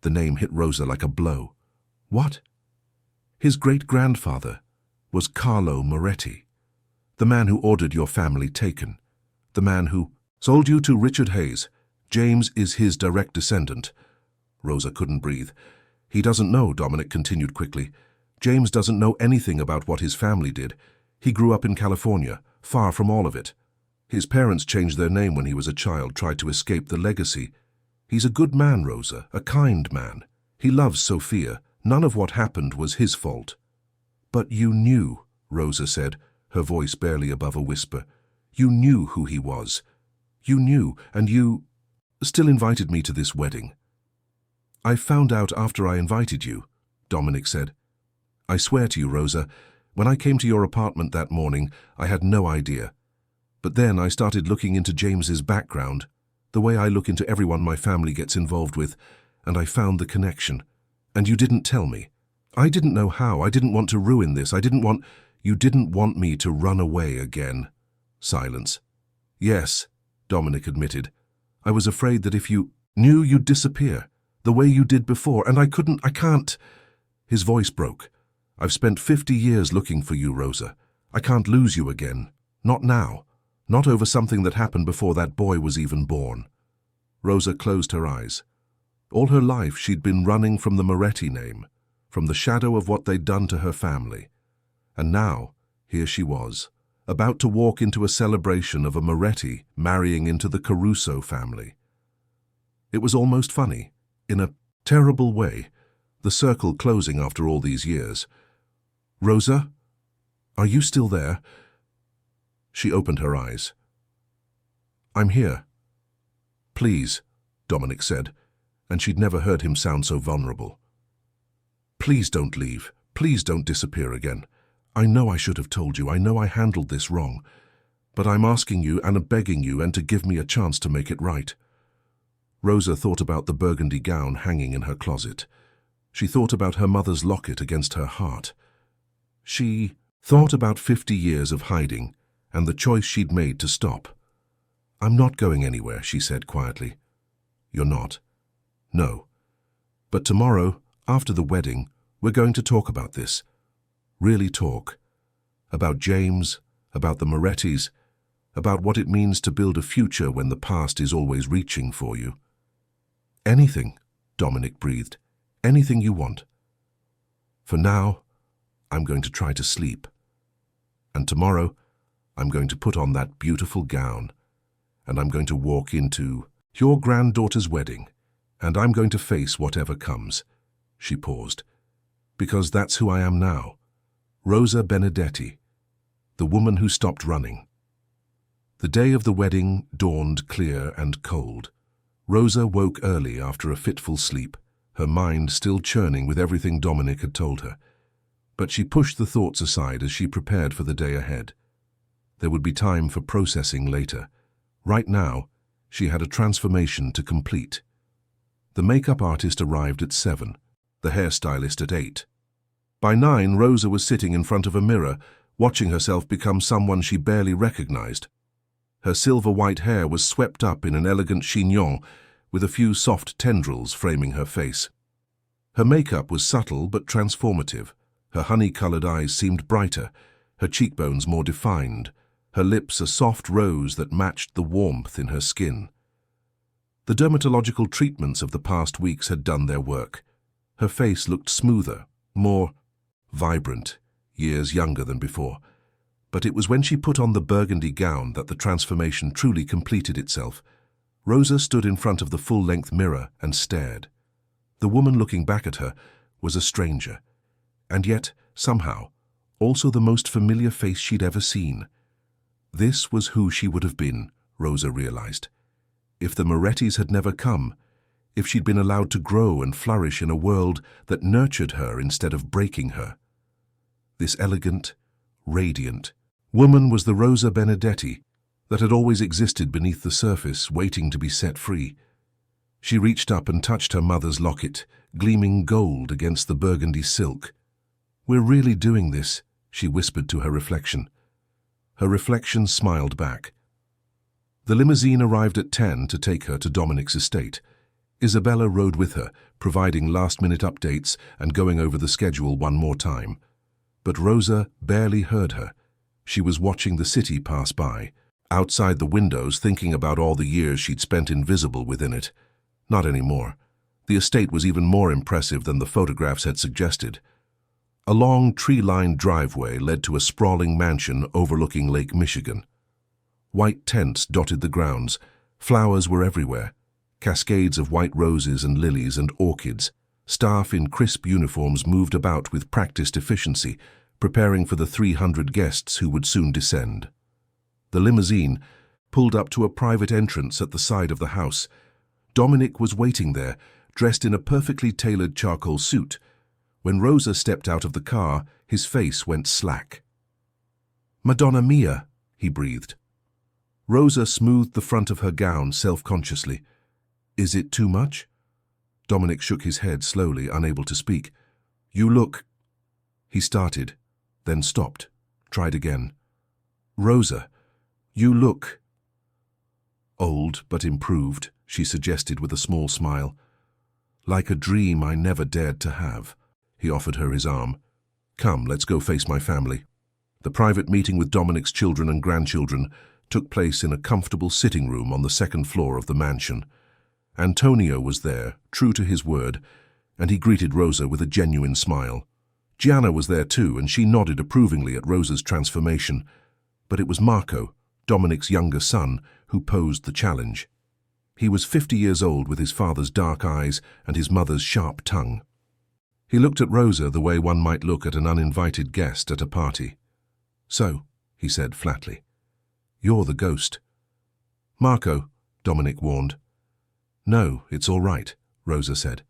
The name hit Rosa like a blow. "What?" "His great-grandfather was Carlo Moretti, the man who ordered your family taken, the man who sold you to Richard Hayes. James is his direct descendant." Rosa couldn't breathe. "He doesn't know," Dominic continued quickly. "James doesn't know anything about what his family did. He grew up in California, far from all of it. His parents changed their name when he was a child, tried to escape the legacy. He's a good man, Rosa, a kind man. He loves Sophia. None of what happened was his fault." "But you knew," Rosa said, her voice barely above a whisper. "You knew who he was. You knew, and you still invited me to this wedding." "I found out after I invited you," Dominic said. "I swear to you, Rosa, when I came to your apartment that morning, I had no idea. But then I started looking into James's background, the way I look into everyone my family gets involved with, and I found the connection. And you didn't tell me. I didn't know how. I didn't want to ruin this. You didn't want me to run away again." Silence. "Yes," Dominic admitted. "I was afraid that if you knew, you'd disappear, the way you did before, and I can't." His voice broke. "I've spent 50 years looking for you, Rosa. I can't lose you again. Not now. Not over something that happened before that boy was even born." Rosa closed her eyes. All her life she'd been running from the Moretti name, from the shadow of what they'd done to her family. And now, here she was, about to walk into a celebration of a Moretti marrying into the Caruso family. It was almost funny, in a terrible way, the circle closing after all these years. "Rosa, are you still there?" She opened her eyes. "I'm here." "Please," Dominic said, and she'd never heard him sound so vulnerable. "Please don't leave. Please don't disappear again. I know I should have told you. I know I handled this wrong. But I'm asking you and begging you and to give me a chance to make it right." Rosa thought about the burgundy gown hanging in her closet. She thought about her mother's locket against her heart. She thought about 50 years of hiding and the choice she'd made to stop. "I'm not going anywhere," she said quietly. "You're not?" "No. But tomorrow, after the wedding, we're going to talk about this. Really talk. About James, about the Morettis, about what it means to build a future when the past is always reaching for you." "Anything," Dominic breathed. "Anything you want. For now, I'm going to try to sleep. And tomorrow, I'm going to put on that beautiful gown, and I'm going to walk into your granddaughter's wedding, and I'm going to face whatever comes." She paused. "Because that's who I am now. Rosa Benedetti, the woman who stopped running." The day of the wedding dawned clear and cold. Rosa woke early after a fitful sleep, her mind still churning with everything Dominic had told her. But she pushed the thoughts aside as she prepared for the day ahead. There would be time for processing later. Right now, she had a transformation to complete. The makeup artist arrived at 7, the hairstylist at 8. By 9, Rosa was sitting in front of a mirror, watching herself become someone she barely recognized. Her silver-white hair was swept up in an elegant chignon, with a few soft tendrils framing her face. Her makeup was subtle but transformative. Her honey-colored eyes seemed brighter, her cheekbones more defined, her lips a soft rose that matched the warmth in her skin. The dermatological treatments of the past weeks had done their work. Her face looked smoother, more vibrant, years younger than before. But it was when she put on the burgundy gown that the transformation truly completed itself. Rosa stood in front of the full-length mirror and stared. The woman looking back at her was a stranger. And yet, somehow, also the most familiar face she'd ever seen. This was who she would have been, Rosa realized. If the Morettis had never come, if she'd been allowed to grow and flourish in a world that nurtured her instead of breaking her. This elegant, radiant woman was the Rosa Benedetti that had always existed beneath the surface, waiting to be set free. She reached up and touched her mother's locket, gleaming gold against the burgundy silk. "We're really doing this," she whispered to her reflection. Her reflection smiled back. The limousine arrived at 10 to take her to Dominic's estate. Isabella rode with her, providing last-minute updates and going over the schedule one more time. But Rosa barely heard her. She was watching the city pass by, outside the windows, thinking about all the years she'd spent invisible within it. Not anymore. The estate was even more impressive than the photographs had suggested. A long, tree-lined driveway led to a sprawling mansion overlooking Lake Michigan. White tents dotted the grounds. Flowers were everywhere. Cascades of white roses and lilies and orchids. Staff in crisp uniforms moved about with practiced efficiency, preparing for the 300 guests who would soon descend. The limousine pulled up to a private entrance at the side of the house. Dominic was waiting there, dressed in a perfectly tailored charcoal suit. When Rosa stepped out of the car, his face went slack. "Madonna mia," he breathed. Rosa smoothed the front of her gown self-consciously. "Is it too much?" Dominic shook his head slowly, unable to speak. "You look—" He started, then stopped, tried again. "Rosa, you look—" "Old, but improved," she suggested with a small smile. "Like a dream I never dared to have." He offered her his arm. "Come, let's go face my family." The private meeting with Dominic's children and grandchildren took place in a comfortable sitting room on the second floor of the mansion. Antonio was there, true to his word, and he greeted Rosa with a genuine smile. Gianna was there too, and she nodded approvingly at Rosa's transformation. But it was Marco, Dominic's younger son, who posed the challenge. He was 50 years old with his father's dark eyes and his mother's sharp tongue. He looked at Rosa the way one might look at an uninvited guest at a party. "So," he said flatly, "you're the ghost." "Marco," Dominic warned. "No, it's all right," Rosa said.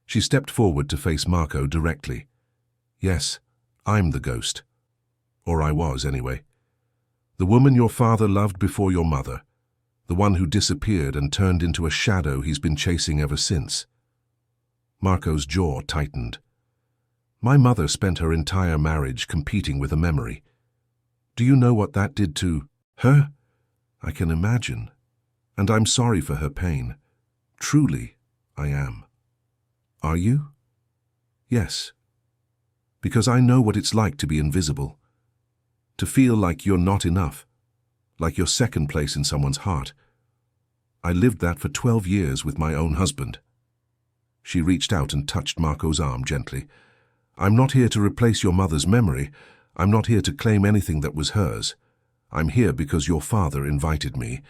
She stepped forward to face Marco directly. "Yes, I'm the ghost. Or I was, anyway. The woman your father loved before your mother. The one who disappeared and turned into a shadow he's been chasing ever since." Marco's jaw tightened. "My mother spent her entire marriage competing with a memory. Do you know what that did to her? I can imagine. And I'm sorry for her pain. Truly, I am." "Are you?" "Yes. Because I know what it's like to be invisible. To feel like you're not enough. Like you're second place in someone's heart. I lived that for 12 years with my own husband." She reached out and touched Marco's arm gently. "I'm not here to replace your mother's memory. I'm not here to claim anything that was hers. I'm here because your father invited me,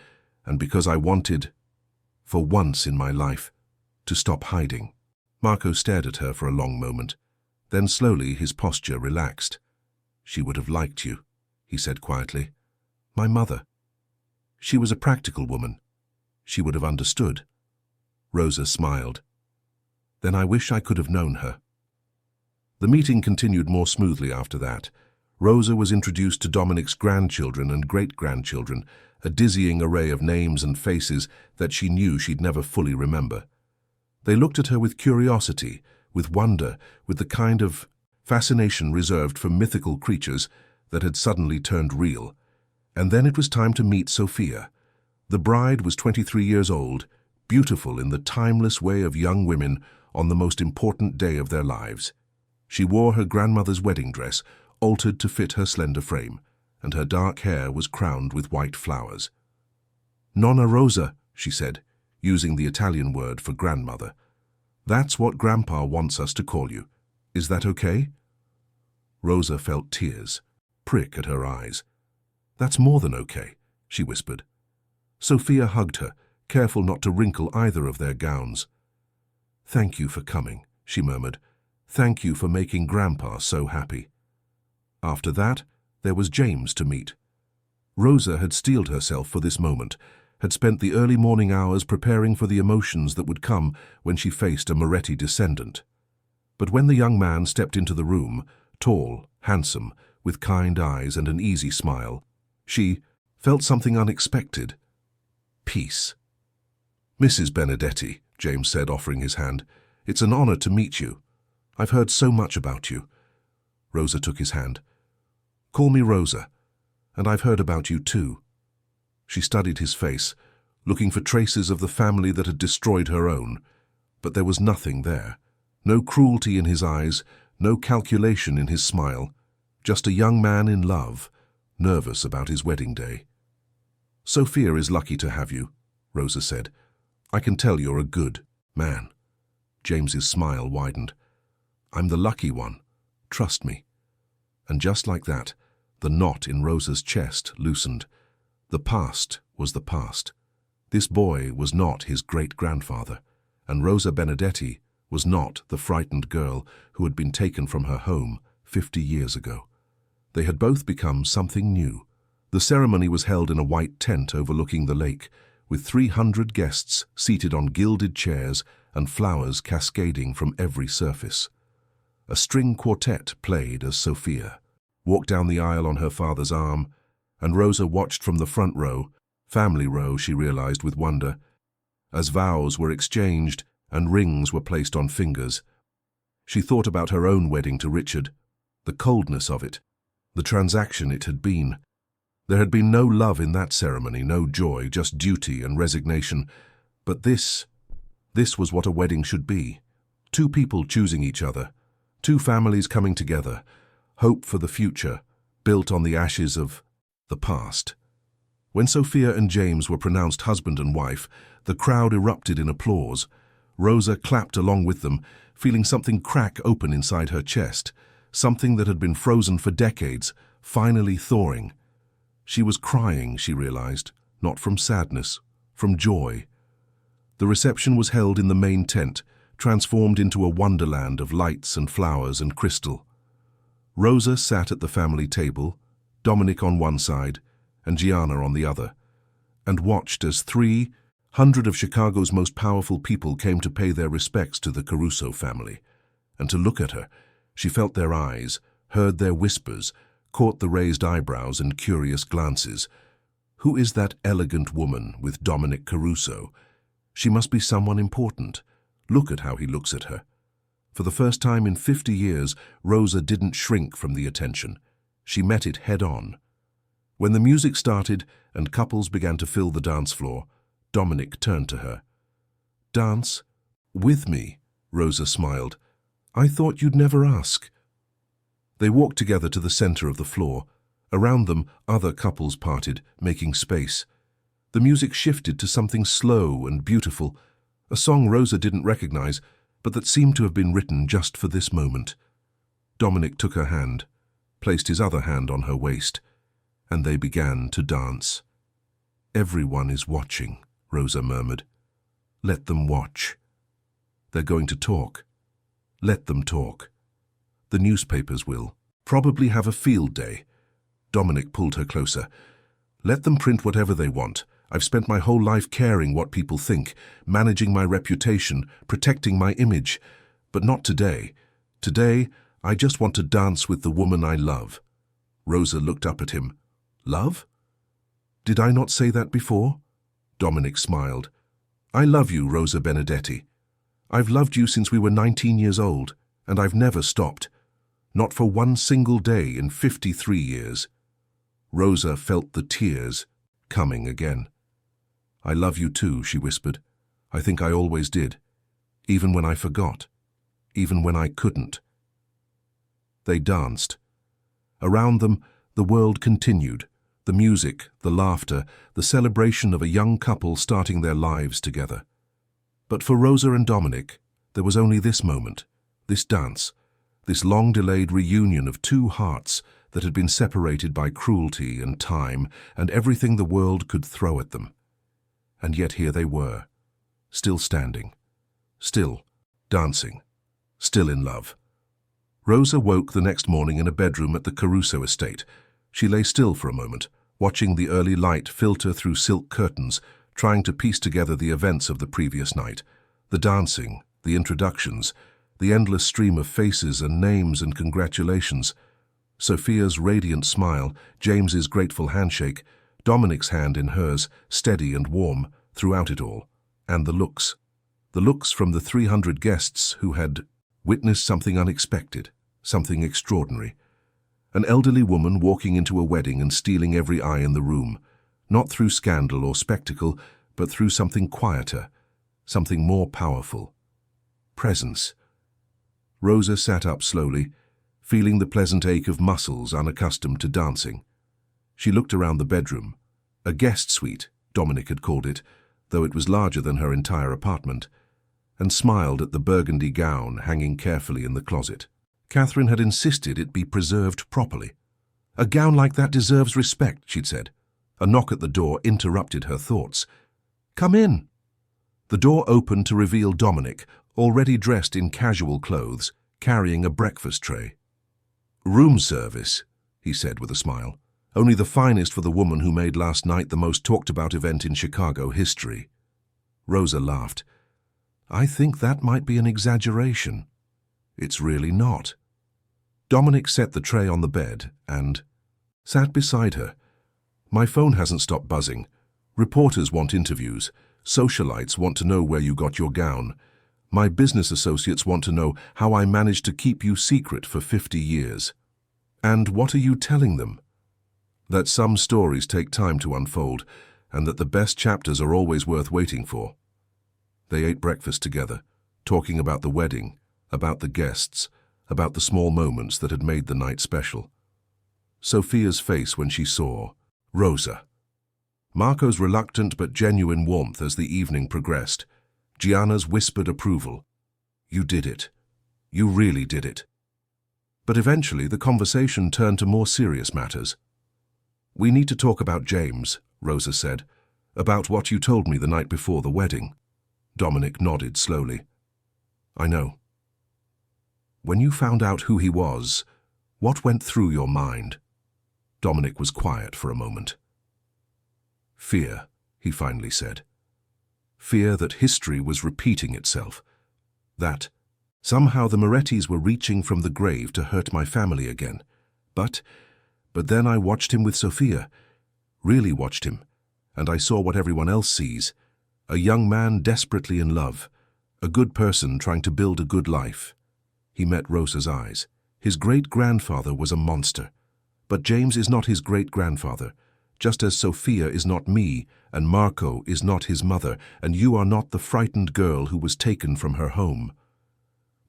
and because I wanted, for once in my life, to stop hiding." Marco stared at her for a long moment. Then slowly his posture relaxed. "She would have liked you," he said quietly. "My mother. She was a practical woman. She would have understood." Rosa smiled. "Then I wish I could have known her." The meeting continued more smoothly after that. Rosa was introduced to Dominic's grandchildren and great-grandchildren, a dizzying array of names and faces that she knew she'd never fully remember. They looked at her with curiosity, with wonder, with the kind of fascination reserved for mythical creatures that had suddenly turned real. And then it was time to meet Sophia. The bride was 23 years old, beautiful in the timeless way of young women on the most important day of their lives. She wore her grandmother's wedding dress, altered to fit her slender frame, and her dark hair was crowned with white flowers. "Nonna Rosa," she said, using the Italian word for grandmother. "That's what Grandpa wants us to call you. Is that okay?" Rosa felt tears prick at her eyes. "That's more than okay," she whispered. Sophia hugged her, careful not to wrinkle either of their gowns. "Thank you for coming," she murmured. "Thank you for making Grandpa so happy." After that, there was James to meet. Rosa had steeled herself for this moment, had spent the early morning hours preparing for the emotions that would come when she faced a Moretti descendant. But when the young man stepped into the room, tall, handsome, with kind eyes and an easy smile, she felt something unexpected. Peace. "Mrs. Benedetti," James said, offering his hand, "it's an honor to meet you. I've heard so much about you." Rosa took his hand. "Call me Rosa, and I've heard about you too." She studied his face, looking for traces of the family that had destroyed her own, but there was nothing there. No cruelty in his eyes, no calculation in his smile, just a young man in love, nervous about his wedding day. "Sophia is lucky to have you," Rosa said. "I can tell you're a good man." James's smile widened. "I'm the lucky one. Trust me." And just like that, the knot in Rosa's chest loosened. The past was the past. This boy was not his great-grandfather, and Rosa Benedetti was not the frightened girl who had been taken from her home 50 years ago. They had both become something new. The ceremony was held in a white tent overlooking the lake, with 300 guests seated on gilded chairs and flowers cascading from every surface. A string quartet played as Sophia walked down the aisle on her father's arm, and Rosa watched from the front row, family row, she realized with wonder, as vows were exchanged and rings were placed on fingers. She thought about her own wedding to Richard, the coldness of it, the transaction it had been. There had been no love in that ceremony, no joy, just duty and resignation. But this was what a wedding should be. Two people choosing each other, two families coming together, hope for the future, built on the ashes of the past. When Sophia and James were pronounced husband and wife, the crowd erupted in applause. Rosa clapped along with them, feeling something crack open inside her chest, something that had been frozen for decades, finally thawing. She was crying, she realized, not from sadness, from joy. The reception was held in the main tent, transformed into a wonderland of lights and flowers and crystal. Rosa sat at the family table, Dominic on one side and Gianna on the other, and watched as 300 of Chicago's most powerful people came to pay their respects to the Caruso family. And to look at her, she felt their eyes, heard their whispers, caught the raised eyebrows and curious glances. Who is that elegant woman with Dominic Caruso? She must be someone important. Look at how he looks at her. For the first time in 50 years, Rosa didn't shrink from the attention. She met it head-on. When the music started and couples began to fill the dance floor, Dominic turned to her. "Dance? With me?" Rosa smiled. "I thought you'd never ask." They walked together to the center of the floor. Around them, other couples parted, making space. The music shifted to something slow and beautiful, a song Rosa didn't recognize, but that seemed to have been written just for this moment. Dominic took her hand, placed his other hand on her waist, and they began to dance. "Everyone is watching," Rosa murmured. "Let them watch. They're going to talk. Let them talk. The newspapers will probably have a field day." Dominic pulled her closer. "Let them print whatever they want. I've spent my whole life caring what people think, managing my reputation, protecting my image. But not today. Today, I just want to dance with the woman I love." Rosa looked up at him. "Love? Did I not say that before?" Dominic smiled. "I love you, Rosa Benedetti. I've loved you since we were 19 years old, and I've never stopped. Not for one single day in 53 years. Rosa felt the tears coming again. "I love you too," she whispered. "I think I always did. Even when I forgot. Even when I couldn't." They danced. Around them, the world continued. The music, the laughter, the celebration of a young couple starting their lives together. But for Rosa and Dominic, there was only this moment, this dance, this long-delayed reunion of two hearts that had been separated by cruelty and time and everything the world could throw at them. And yet here they were, still standing, still dancing, still in love. Rosa woke the next morning in a bedroom at the Caruso estate. She lay still for a moment, watching the early light filter through silk curtains, trying to piece together the events of the previous night. The dancing, the introductions, the endless stream of faces and names and congratulations. Sophia's radiant smile, James's grateful handshake, Dominic's hand in hers, steady and warm, throughout it all. And the looks. The looks from the 300 guests who had witnessed something unexpected, something extraordinary. An elderly woman walking into a wedding and stealing every eye in the room, not through scandal or spectacle, but through something quieter, something more powerful. Presence. Rosa sat up slowly, feeling the pleasant ache of muscles unaccustomed to dancing. She looked around the bedroom, a guest suite, Dominic had called it, though it was larger than her entire apartment, and smiled at the burgundy gown hanging carefully in the closet. Catherine had insisted it be preserved properly. "A gown like that deserves respect," she'd said. A knock at the door interrupted her thoughts. "Come in." The door opened to reveal Dominic, already dressed in casual clothes, carrying a breakfast tray. "Room service," he said with a smile. "Only the finest for the woman who made last night the most talked-about event in Chicago history." Rosa laughed. "I think that might be an exaggeration." "It's really not." Dominic set the tray on the bed and sat beside her. "My phone hasn't stopped buzzing. Reporters want interviews. Socialites want to know where you got your gown. My business associates want to know how I managed to keep you secret for 50 years. And what are you telling them? That some stories take time to unfold, and that the best chapters are always worth waiting for." They ate breakfast together, talking about the wedding, about the guests, about the small moments that had made the night special. Sophia's face when she saw Rosa. Marco's reluctant but genuine warmth as the evening progressed. Gianna's whispered approval. "You did it. You really did it." But eventually the conversation turned to more serious matters. "We need to talk about James," Rosa said. "About what you told me the night before the wedding." Dominic nodded slowly. "I know." "When you found out who he was, what went through your mind?" Dominic was quiet for a moment. "Fear," he finally said. "Fear that history was repeating itself. That somehow the Morettis were reaching from the grave to hurt my family again. But then I watched him with Sophia, really watched him, and I saw what everyone else sees. A young man desperately in love, a good person trying to build a good life." He met Rosa's eyes. "His great-grandfather was a monster. But James is not his great-grandfather, just as Sophia is not me, and Marco is not his mother, and you are not the frightened girl who was taken from her home.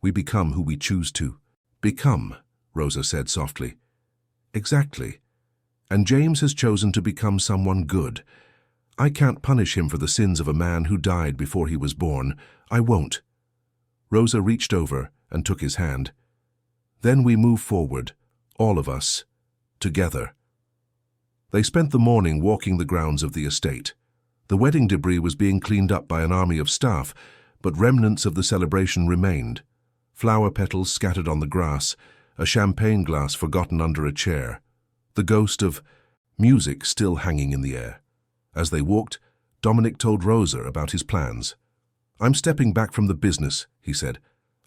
We become who we choose to become," Rosa said softly. "Exactly. And James has chosen to become someone good. I can't punish him for the sins of a man who died before he was born. I won't." Rosa reached over and took his hand. "Then we move forward, all of us, together." They spent the morning walking the grounds of the estate. The wedding debris was being cleaned up by an army of staff, but remnants of the celebration remained. Flower petals scattered on the grass, a champagne glass forgotten under a chair, the ghost of music still hanging in the air. As they walked, Dominic told Rosa about his plans. "I'm stepping back from the business," he said.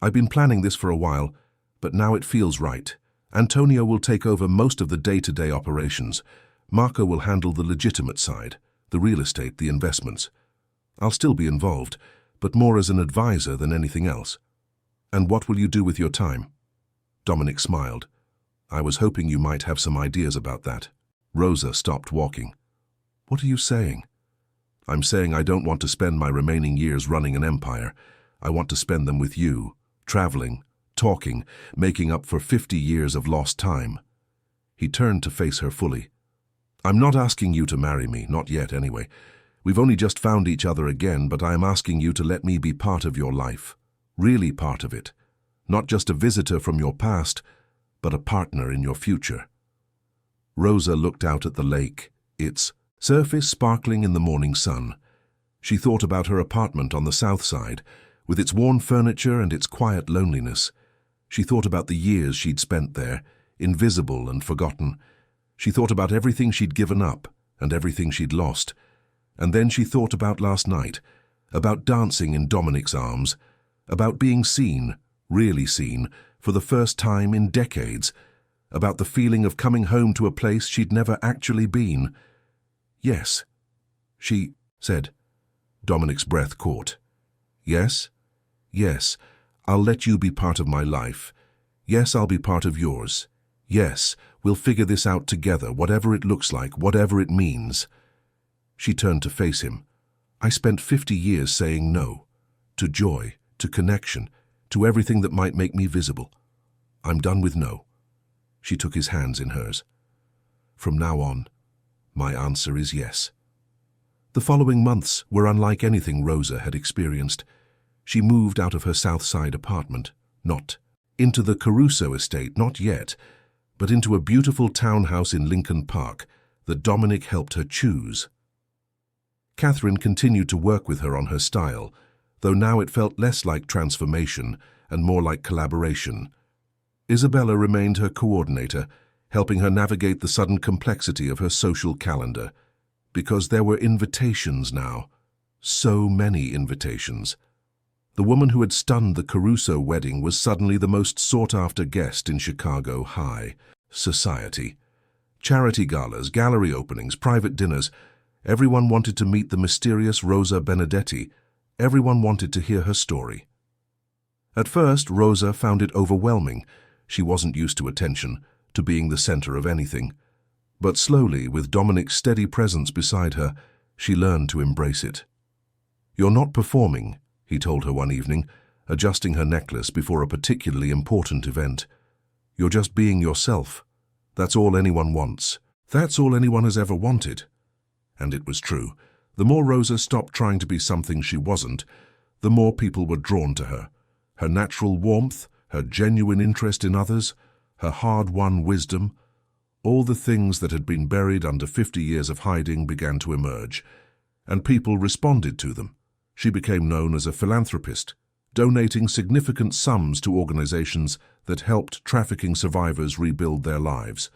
"I've been planning this for a while, but now it feels right. Antonio will take over most of the day-to-day operations. Marco will handle the legitimate side, the real estate, the investments. I'll still be involved, but more as an advisor than anything else." "And what will you do with your time?" Dominic smiled. "I was hoping you might have some ideas about that." Rosa stopped walking. "What are you saying?" "I'm saying I don't want to spend my remaining years running an empire. I want to spend them with you, traveling, talking, making up for 50 years of lost time." He turned to face her fully. "I'm not asking you to marry me, not yet anyway. We've only just found each other again, but I am asking you to let me be part of your life, really part of it. Not just a visitor from your past, but a partner in your future." Rosa looked out at the lake, its surface sparkling in the morning sun. She thought about her apartment on the south side, with its worn furniture and its quiet loneliness. She thought about the years she'd spent there, invisible and forgotten. She thought about everything she'd given up and everything she'd lost. And then she thought about last night, about dancing in Dominic's arms, about being seen, really seen, for the first time in decades, about the feeling of coming home to a place she'd never actually been. Yes, she said. Dominic's breath caught. Yes? Yes, I'll let you be part of my life. Yes, I'll be part of yours. Yes, we'll figure this out together, whatever it looks like, whatever it means. She turned to face him. I spent 50 years saying no. To joy, to connection, to everything that might make me visible. I'm done with no. She took his hands in hers. From now on, my answer is yes. The following months were unlike anything Rosa had experienced. She moved out of her South Side apartment, not into the Caruso estate, not yet, but into a beautiful townhouse in Lincoln Park that Dominic helped her choose. Catherine continued to work with her on her style, though now it felt less like transformation and more like collaboration. Isabella remained her coordinator, helping her navigate the sudden complexity of her social calendar, because there were invitations now. So many invitations. The woman who had stunned the Caruso wedding was suddenly the most sought-after guest in Chicago high society. Charity galas, gallery openings, private dinners. Everyone wanted to meet the mysterious Rosa Benedetti. Everyone wanted to hear her story. At first, Rosa found it overwhelming. She wasn't used to attention, to being the center of anything. But slowly, with Dominic's steady presence beside her, she learned to embrace it. "You're not performing," he told her one evening, adjusting her necklace before a particularly important event. "You're just being yourself. That's all anyone wants. That's all anyone has ever wanted." And it was true. The more Rosa stopped trying to be something she wasn't, the more people were drawn to her. Her natural warmth, her genuine interest in others, her hard-won wisdom, all the things that had been buried under 50 years of hiding began to emerge, and people responded to them. She became known as a philanthropist, donating significant sums to organizations that helped trafficking survivors rebuild their lives.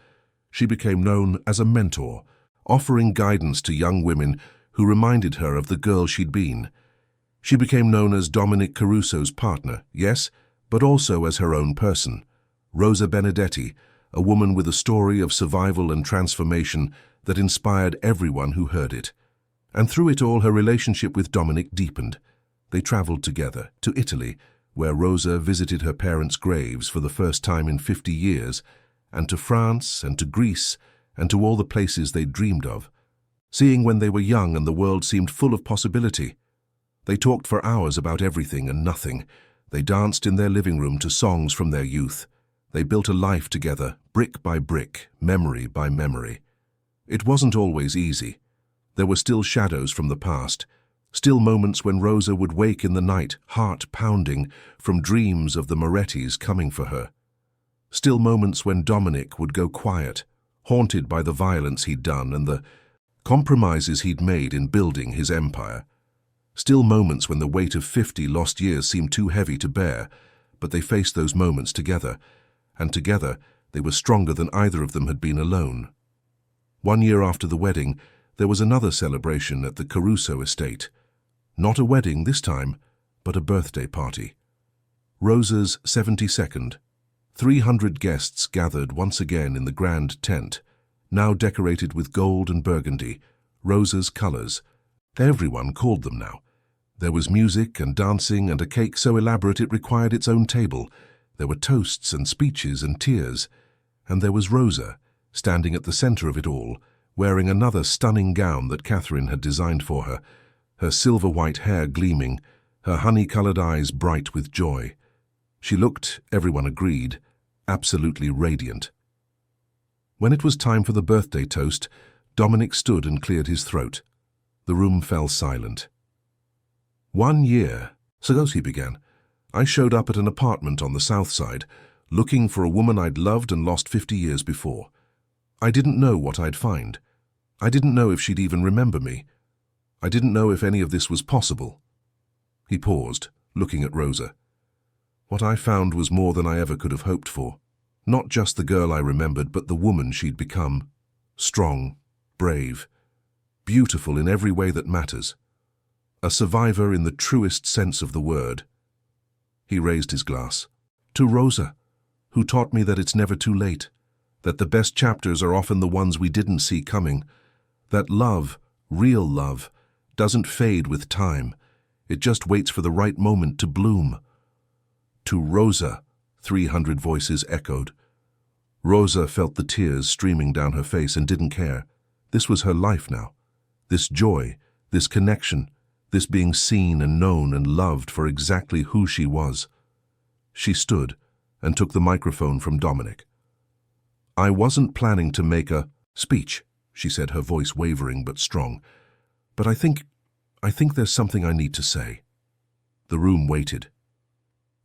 She became known as a mentor, offering guidance to young women who reminded her of the girl she'd been. She became known as Dominic Caruso's partner, yes, but also as her own person. Rosa Benedetti, a woman with a story of survival and transformation that inspired everyone who heard it. And through it all, her relationship with Dominic deepened. They traveled together to Italy, where Rosa visited her parents' graves for the first time in 50 years, and to France and to Greece and to all the places they dreamed of, seeing when they were young and the world seemed full of possibility. They talked for hours about everything and nothing. They danced in their living room to songs from their youth. They built a life together, brick by brick, memory by memory. It wasn't always easy. There were still shadows from the past, still moments when Rosa would wake in the night, heart pounding, from dreams of the Morettis coming for her. Still moments when Dominic would go quiet, haunted by the violence he'd done and the compromises he'd made in building his empire. Still moments when the weight of 50 lost years seemed too heavy to bear, but they faced those moments together, and together they were stronger than either of them had been alone. 1 year after the wedding, there was another celebration at the Caruso estate. Not a wedding this time, but a birthday party. Rosa's 72nd. 300 guests gathered once again in the grand tent, now decorated with gold and burgundy, Rosa's colors. Everyone called them now. There was music and dancing and a cake so elaborate it required its own table. There were toasts and speeches and tears. And there was Rosa, standing at the center of it all, wearing another stunning gown that Catherine had designed for her, her silver-white hair gleaming, her honey-colored eyes bright with joy. She looked, everyone agreed, absolutely radiant. When it was time for the birthday toast, Dominic stood and cleared his throat. The room fell silent. 1 year ago, he began, I showed up at an apartment on the South Side, looking for a woman I'd loved and lost 50 years before. I didn't know what I'd find. I didn't know if she'd even remember me. I didn't know if any of this was possible. He paused, looking at Rosa. What I found was more than I ever could have hoped for. Not just the girl I remembered, but the woman she'd become. Strong, brave, beautiful in every way that matters. A survivor in the truest sense of the word. He raised his glass. To Rosa, who taught me that it's never too late, that the best chapters are often the ones we didn't see coming, that love, real love, doesn't fade with time. It just waits for the right moment to bloom. To Rosa, 300 voices echoed. Rosa felt the tears streaming down her face and didn't care. This was her life now. This joy, this connection, this being seen and known and loved for exactly who she was. She stood and took the microphone from Dominic. I wasn't planning to make a speech, she said, her voice wavering but strong. But I think there's something I need to say. The room waited.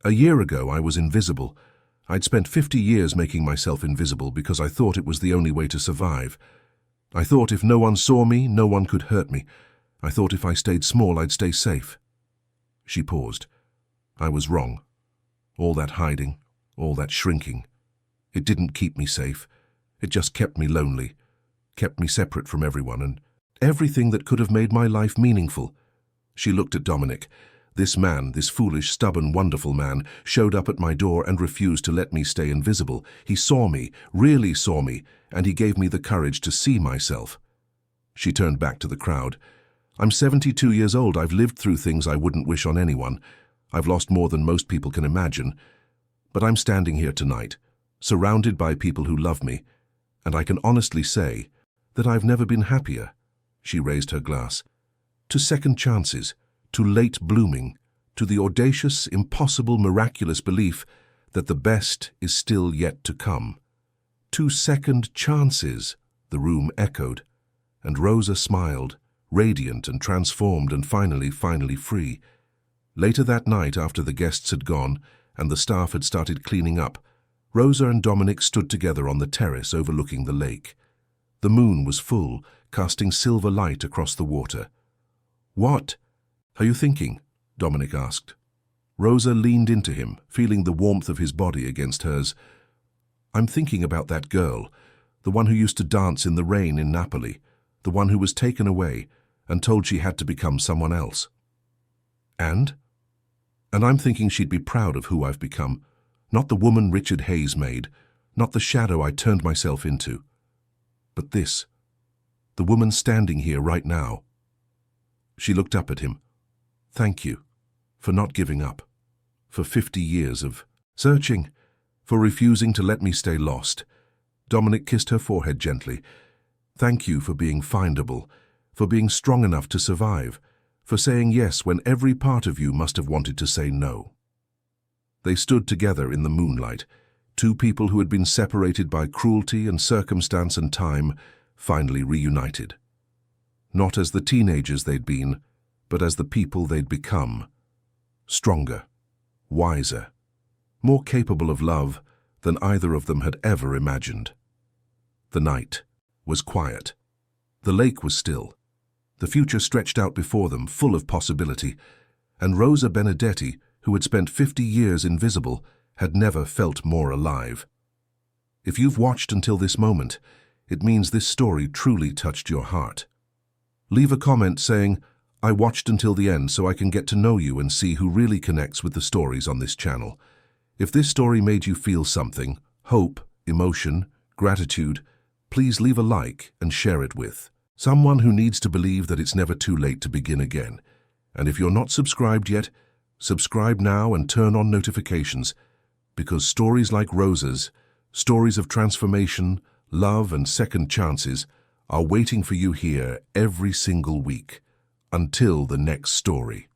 A year ago, I was invisible. I'd spent 50 years making myself invisible because I thought it was the only way to survive. I thought if no one saw me, no one could hurt me. I thought if I stayed small, I'd stay safe. She paused. I was wrong. All that hiding, all that shrinking. It didn't keep me safe. It just kept me lonely, kept me separate from everyone and everything that could have made my life meaningful. She looked at Dominic. This man, this foolish, stubborn, wonderful man, showed up at my door and refused to let me stay invisible. He saw me, really saw me, and he gave me the courage to see myself. She turned back to the crowd. I'm 72 years old. I've lived through things I wouldn't wish on anyone. I've lost more than most people can imagine. But I'm standing here tonight, surrounded by people who love me, and I can honestly say that I've never been happier. She raised her glass. To second chances, to late blooming, to the audacious, impossible, miraculous belief that the best is still yet to come. 2 second chances, the room echoed, and Rosa smiled, radiant and transformed and finally free. Later that night, after the guests had gone and the staff had started cleaning up, Rosa and Dominic stood together on the terrace overlooking the lake. The moon was full, casting silver light across the water. What are you thinking? Dominic asked. Rosa leaned into him, feeling the warmth of his body against hers. I'm thinking about that girl, the one who used to dance in the rain in Napoli, the one who was taken away and told she had to become someone else. And I'm thinking she'd be proud of who I've become, not the woman Richard Hayes made, not the shadow I turned myself into, but this, the woman standing here right now. She looked up at him. Thank you for not giving up, for 50 years of searching, for refusing to let me stay lost. Dominic kissed her forehead gently. Thank you for being findable, for being strong enough to survive, for saying yes when every part of you must have wanted to say no. They stood together in the moonlight, 2 people who had been separated by cruelty and circumstance and time, finally reunited. Not as the teenagers they'd been, but as the people they'd become. Stronger, wiser, more capable of love than either of them had ever imagined. The night was quiet. The lake was still. The future stretched out before them, full of possibility, and Rosa Benedetti, who had spent 50 years invisible, had never felt more alive. If you've watched until this moment, it means this story truly touched your heart. Leave a comment saying, I watched until the end so I can get to know you and see who really connects with the stories on this channel. If this story made you feel something, hope, emotion, gratitude, please leave a like and share it with someone who needs to believe that it's never too late to begin again. And if you're not subscribed yet, subscribe now and turn on notifications, because stories like Rosa's, stories of transformation, love and second chances are waiting for you here every single week. Until the next story.